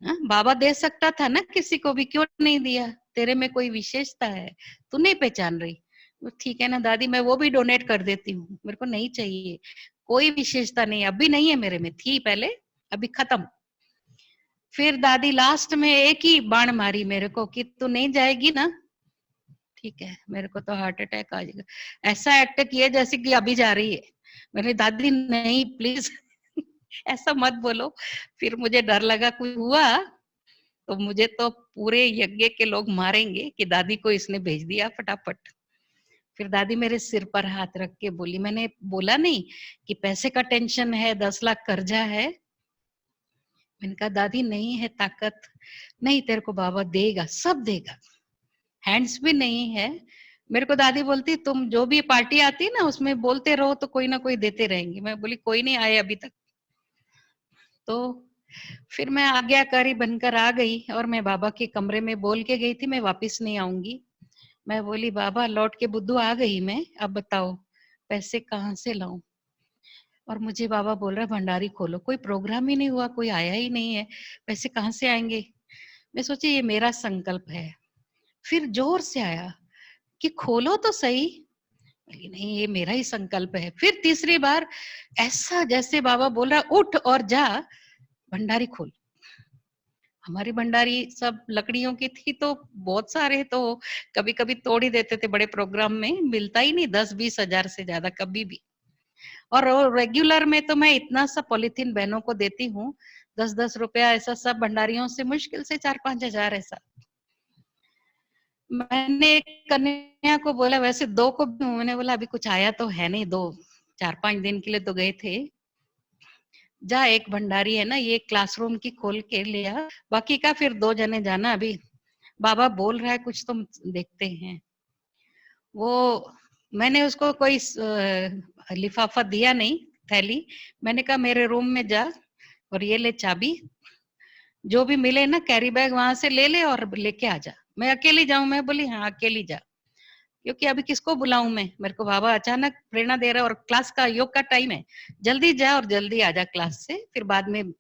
A: हाँ, बाबा दे सकता था ना किसी को भी, क्यों नहीं दिया? तेरे में कोई विशेषता है, तू नहीं पहचान रही। वो ठीक है ना दादी, मैं वो भी डोनेट कर देती हूँ, मेरे को नहीं चाहिए। कोई विशेषता नहीं, अभी नहीं है मेरे में, थी पहले, अभी खत्म। फिर दादी लास्ट में एक ही बाण मारी मेरे को कि तू नहीं जाएगी ना, ठीक है। मेरे को तो हार्ट अटैक आ जाएगा। ऐसा एक्ट किया जैसे कि अभी जा रही है। मैंने दादी नहीं प्लीज ऐसा मत बोलो। फिर मुझे डर लगा कुछ हुआ तो मुझे तो पूरे यज्ञ के लोग मारेंगे कि दादी को इसने भेज दिया फटाफट। फिर दादी मेरे सिर पर हाथ रख के बोली, मैंने बोला नहीं कि पैसे का टेंशन है, 10 लाख कर्जा है। मैंने कहा दादी नहीं है ताकत, नहीं तेरे को बाबा देगा, सब देगा, हैंड्स भी नहीं है। मेरे को दादी बोलती तुम जो भी पार्टी आती ना उसमें बोलते रहो तो कोई ना कोई देते रहेंगे। मैं बोली कोई नहीं आए अभी तक। तो फिर मैं आज्ञाकारी बनकर आ गई, और मैं बाबा के कमरे में बोल के गई थी मैं वापस नहीं आऊंगी। मैं बोली बाबा लौट के बुद्धू आ गई मैं, अब बताओ पैसे कहाँ से लाऊं? और मुझे बाबा बोल रहा भंडारी खोलो, कोई प्रोग्राम ही नहीं हुआ, कोई आया ही नहीं है, पैसे कहाँ से आएंगे? मैं सोची ये मेरा संकल्प है। फिर जोर से आया कि खोलो तो सही। बोली नहीं ये मेरा ही संकल्प है। फिर तीसरी बार ऐसा जैसे बाबा बोल रहा उठ और जा, भंडारी खोल। हमारी भंडारी सब लकड़ियों की थी, तो बहुत सारे तो कभी कभी तोड़ ही देते थे, बड़े प्रोग्राम में मिलता ही नहीं 10-20 हजार से ज्यादा कभी भी। और रेगुलर में तो मैं इतना सा पॉलिथीन बहनों को देती हूँ, 10-10 रुपया, ऐसा सब भंडारियों से मुश्किल से 4-5 हजार ऐसा। मैंने एक कन्या को बोला, वैसे दो को भी मैंने बोला अभी कुछ आया तो है नहीं, दो 4-5 दिन के लिए तो गए थे, जा एक भंडारी है ना ये क्लासरूम की खोल के लिया, बाकी का फिर 2 जने जाना, अभी बाबा बोल रहा है कुछ तो देखते हैं। वो मैंने उसको कोई लिफाफा दिया नहीं, थैली। मैंने कहा मेरे रूम में जा और ये ले चाबी, जो भी मिले ना कैरी बैग वहां से ले ले और लेके आ जा। मैं अकेली जाऊं? मैं बोली हाँ अकेली जा, क्योंकि अभी किसको बुलाऊं मैं, मेरे को बाबा अचानक प्रेरणा दे रहा है और क्लास का योग का टाइम है, जल्दी जा और जल्दी आ जा क्लास से, फिर बाद में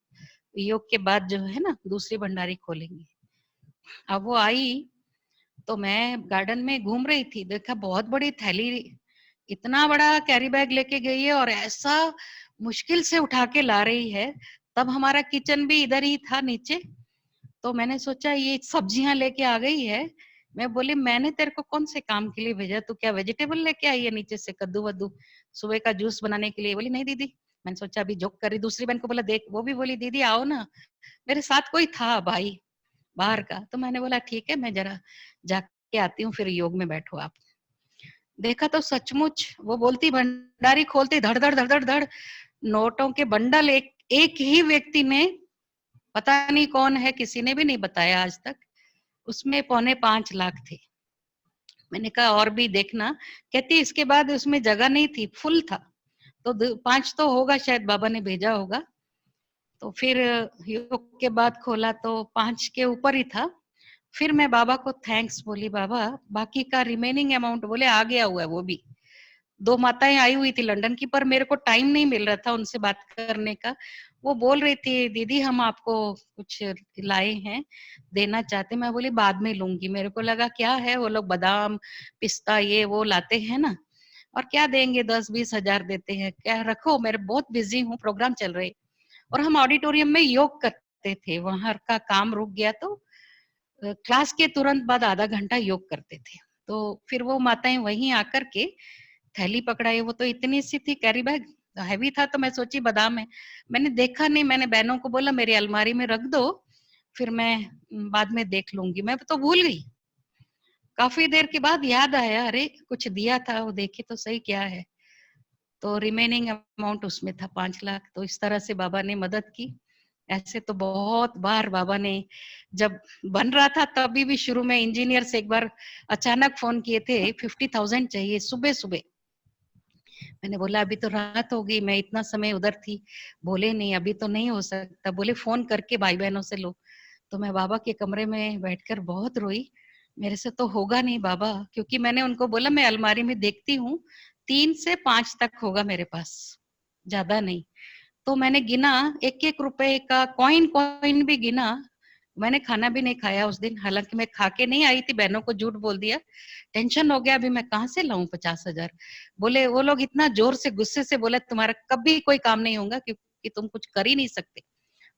A: योग के बाद जो है ना दूसरी भंडारी खोलेंगे। अब वो आई तो मैं गार्डन में घूम रही थी, देखा बहुत बड़ी थैली, इतना बड़ा कैरी बैग लेके गई है और ऐसा मुश्किल से उठा के ला रही है। तब हमारा किचन भी इधर ही था नीचे, तो मैंने सोचा ये सब्जियां लेके आ गई है। मैं बोली मैंने तेरे को कौन से काम के लिए भेजा, तू क्या वेजिटेबल लेके आई है नीचे से, कद्दू वद्दू सुबह का जूस बनाने के लिए? बोली नहीं दीदी। मैंने सोचा अभी जोक करी, दूसरी बहन को बोला देख, वो भी बोली दीदी आओ ना, मेरे साथ कोई था भाई बाहर का, तो मैंने बोला ठीक है मैं जरा जाके आती हूँ, फिर योग में बैठो आप। देखा तो सचमुच वो बोलती भंडारी खोलती धड़ धड़ धड़ धड़ धड़ नोटों के बंडल, एक ही व्यक्ति ने, पता नहीं कौन है, किसी ने भी नहीं बताया आज तक, उसमें 4.25 लाख थे। मैंने कहा और भी देखना, कहती इसके बाद उसमें जगह नहीं थी, फुल था, तो 5 तो होगा शायद बाबा ने भेजा होगा। तो फिर योग के बाद खोला तो 5 के ऊपर ही था। फिर मैं बाबा को थैंक्स बोली, बाबा बाकी का रिमेनिंग अमाउंट, बोले आ गया हुआ है वो भी। 2 माताएं आई हुई थी लंदन की, पर मेरे को टाइम नहीं मिल रहा था उनसे बात करने का। वो बोल रही थी दीदी हम आपको कुछ लाए हैं, देना चाहते। मैं बोली बाद में लूंगी, मेरे को लगा क्या है वो लोग बादाम पिस्ता ये वो लाते हैं ना, और क्या देंगे, 10-20 हजार देते हैं क्या, रखो, मेरे बहुत बिजी हूँ, प्रोग्राम चल रहे। और हम ऑडिटोरियम में योग करते थे, वहां का काम रुक गया तो क्लास के तुरंत बाद आधा घंटा योग करते थे। तो फिर वो माताएं वहीं आकर के थैली पकड़ाई, वो तो इतनी सी थी कैरी बैग, हैवी था, तो मैं सोची बादाम है, मैंने देखा नहीं, मैंने बहनों को बोला मेरी अलमारी में रख दो, फिर मैं बाद में देख लूंगी, मैं तो भूल गई। काफी देर के बाद याद आया, अरे कुछ दिया था, वो देखे तो सही क्या है। तो रिमेनिंग अमाउंट उसमें था 5 लाख। तो इस तरह से बाबा ने मदद की। ऐसे तो बहुत बार बाबा ने, जब बन रहा था तभी भी शुरू में इंजीनियर से एक बार अचानक फोन किए थे, 50,000 चाहिए सुबह सुबह। मैंने बोला अभी तो रात हो गई, मैं इतना समय उधर थी। बोले नहीं अभी तो नहीं हो सकता, बोले फोन करके भाई बहनों से लो। तो मैं बाबा के कमरे में बैठकर बहुत रोई। मेरे से तो होगा नहीं बाबा, क्योंकि मैंने उनको बोला मैं अलमारी में देखती हूँ 3 से 5 तक होगा मेरे पास, ज्यादा नहीं। तो मैंने गिना, एक एक रुपए का कॉइन कॉइन भी गिना। मैंने खाना भी नहीं खाया उस दिन, हालांकि मैं खा के नहीं आई थी, बहनों को झूठ बोल दिया। टेंशन हो गया, अभी मैं कहाँ से लाऊं 50,000। बोले वो लोग इतना जोर से गुस्से से बोले तुम्हारा कभी कोई काम नहीं होगा, क्योंकि तुम कुछ कर ही नहीं सकते।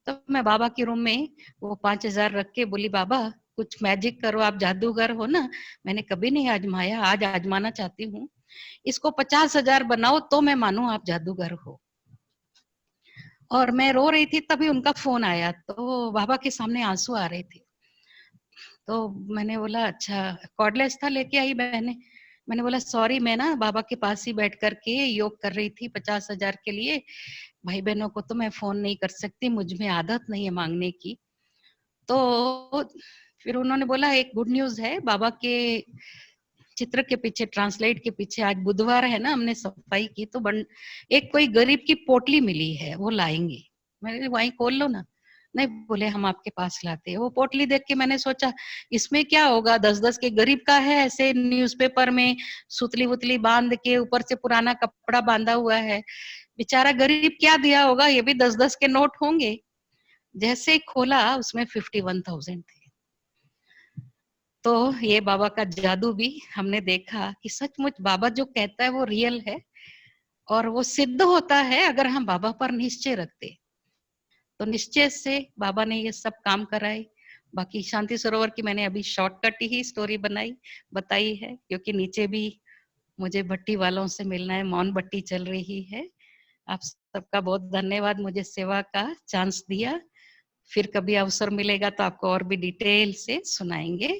A: तो मैं बाबा के रूम में वो 5,000 रख के बोली बाबा कुछ मैजिक करो, आप जादूगर हो ना, मैंने कभी नहीं आजमाया, आज आजमाना चाहती हूँ। इसको 50,000 बनाओ तो मैं मानू आप जादूगर हो। और मैं रो रही थी, तभी उनका फोन आया, तो बाबा के सामने आंसू आ रहे थे। तो मैंने बोला अच्छा, कॉर्डलेस था, लेके आई बहने। मैंने बोला सॉरी, मैं ना बाबा के पास ही बैठ करके योग कर रही थी 50,000 के लिए। भाई बहनों को तो मैं फोन नहीं कर सकती, मुझ में आदत नहीं है मांगने की। तो फिर उन्होंने बोला एक गुड न्यूज है, बाबा के चित्र के पीछे, ट्रांसलेट के पीछे, आज बुधवार है ना, हमने सफाई की तो एक कोई गरीब की पोटली मिली है, वो लाएंगे। मैंने वहीं खोल लो ना। नहीं, बोले हम आपके पास लाते हैं। वो पोटली देख के मैंने सोचा इसमें क्या होगा, 10-10 के, गरीब का है, ऐसे न्यूज़पेपर में सुतली वुतली बांध के, ऊपर से पुराना कपड़ा बांधा हुआ है। बेचारा गरीब क्या दिया होगा, ये भी 10-10 के नोट होंगे। जैसे ही खोला उसमें 51,000 थे। तो ये बाबा का जादू भी हमने देखा कि सचमुच बाबा जो कहता है वो रियल है, और वो सिद्ध होता है अगर हम बाबा पर निश्चय रखते। तो निश्चय से बाबा ने ये सब काम कराए। बाकी शांति सरोवर की मैंने अभी शॉर्टकट ही स्टोरी बताई है, क्योंकि नीचे भी मुझे भट्टी वालों से मिलना है, मौन भट्टी चल रही है। आप सबका बहुत धन्यवाद, मुझे सेवा का चांस दिया। फिर कभी अवसर मिलेगा तो आपको और भी डिटेल से सुनाएंगे।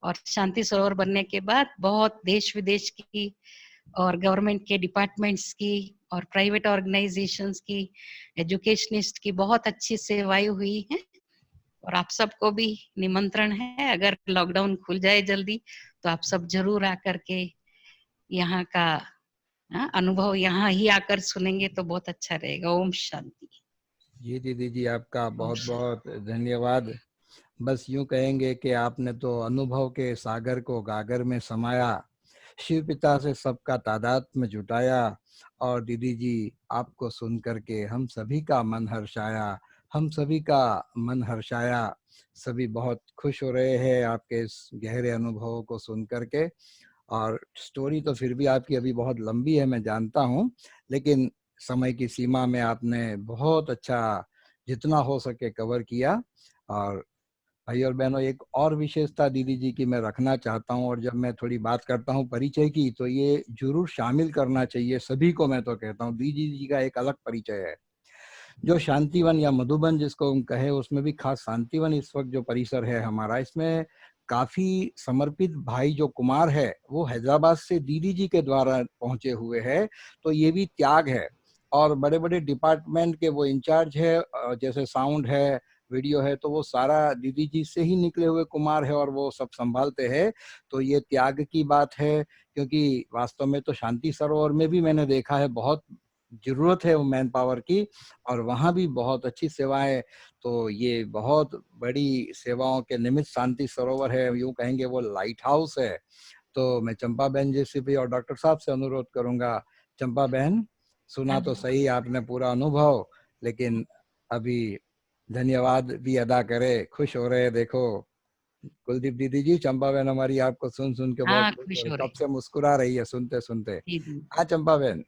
A: और शांति सरोवर बनने के बाद बहुत देश विदेश की और गवर्नमेंट के डिपार्टमेंट्स की और प्राइवेट ऑर्गेनाइजेशंस की, एजुकेशनिस्ट की बहुत अच्छी सेवाएं हुई हैं। और आप सबको भी निमंत्रण है, अगर लॉकडाउन खुल जाए जल्दी तो आप सब जरूर आकर के यहाँ का अनुभव यहाँ ही आकर सुनेंगे तो बहुत अच्छा रहेगा। ओम शांति।
B: जी दीदी जी, आपका
A: ओम
B: बहुत
A: शांति।
B: बहुत धन्यवाद। बस यूं कहेंगे कि आपने तो अनुभव के सागर को गागर में समाया, शिव पिता से सबका तादाद में जुटाया। और दीदी जी, आपको सुन करके हम सभी का मन हर्षाया, हम सभी का मन हर्षाया। सभी बहुत खुश हो रहे हैं आपके इस गहरे अनुभवों को सुन करके। और स्टोरी तो फिर भी आपकी अभी बहुत लंबी है, मैं जानता हूँ, लेकिन समय की सीमा में आपने बहुत अच्छा जितना हो सके कवर किया। और भाई और बहनों, एक और विशेषता दीदी जी की मैं रखना चाहता हूँ, और जब मैं थोड़ी बात करता हूँ परिचय की तो ये जरूर शामिल करना चाहिए सभी को। मैं तो कहता हूँ दीदी जी का एक अलग परिचय है। जो शांतिवन या मधुबन जिसको हम कहे, उसमें भी खास शांतिवन इस वक्त जो परिसर है हमारा, इसमें काफी समर्पित भाई जो कुमार है वो हैदराबाद से दीदी जी के द्वारा पहुंचे हुए हैं। तो ये भी त्याग है। और बड़े बड़े डिपार्टमेंट के वो इंचार्ज है, जैसे साउंड है, वीडियो है, तो वो सारा दीदी जी से ही निकले हुए कुमार है और वो सब संभालते हैं। तो ये त्याग की बात है, क्योंकि वास्तव में तो शांति सरोवर में भी मैंने देखा है बहुत जरूरत है वो मैन पावर की, और वहाँ भी बहुत अच्छी सेवाएं। तो ये बहुत बड़ी सेवाओं के निमित्त शांति सरोवर है, यूं कहेंगे वो लाइट हाउस है। तो मैं चंपा बहन जी से भी और डॉक्टर साहब से अनुरोध करूंगा। चंपा बहन, सुना तो सही आपने पूरा अनुभव, लेकिन अभी धन्यवाद भी अदा करे, खुश हो रहे। देखो कुलदीप दीदी जी, चंपा बहन हमारी आपको सुन सुन के बहुत
A: हाँ,
B: खुश हो
A: खुश
B: रही,
A: हो
B: कब
A: रही।
B: से मुस्कुरा रही है सुनते सुनते।
A: जी जी।
B: हाँ चंपा बहन।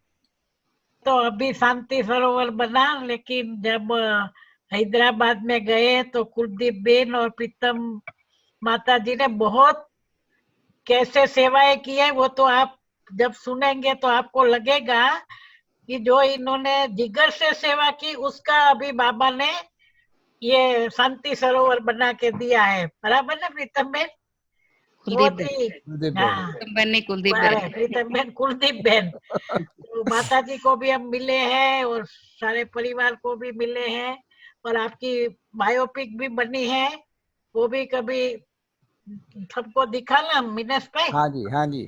C: तो अभी शांति सरोवर बना, लेकिन जब हैदराबाद में गए तो कुलदीप बेन और प्रीतम माता जी ने बहुत कैसे सेवाएं की है, वो तो आप जब सुनेंगे तो आपको लगेगा कि जो इन्होंने जिगर से सेवा की उसका अभी बाबा ने ये शांति सरोवर बना के दिया है। बराबर ना प्रीतम बेन?
A: कुलदीप
C: बहुत
A: बहन,
C: ही
B: कुलदीप बहन।
C: हाँ
A: प्रीतम बहन नहीं कुलदीप
C: अरे,
A: बहन।
C: प्रीतम बहन कुलदीप बहन। तो माता जी को भी हम मिले हैं और सारे परिवार को भी मिले हैं, और आपकी बायोपिक भी बनी है, वो भी कभी सबको दिखाना मिनस पे।
B: हाँ जी, हाँ जी,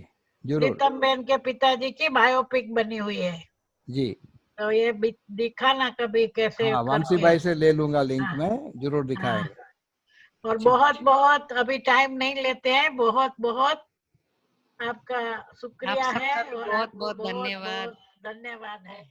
B: जरूर
C: प्रीतम बहन के पिताजी की बायोपिक बनी हुई है,
B: जी।
C: तो ये भी दिखाना कभी कैसे
B: हाँ, वंशी
C: करके।
B: भाई से ले लूंगा लिंक
C: हाँ
B: में, जरूर
C: हाँ,
B: दिखाएंगे।
C: और
B: अच्छी
C: बहुत बहुत अभी टाइम नहीं लेते हैं, बहुत बहुत आपका
A: आप
C: शुक्रिया है
A: सबका भी
C: और
A: बहुत
C: आपको
A: बहुत
C: बहुत
A: धन्यवाद।
C: बहुत धन्यवाद है।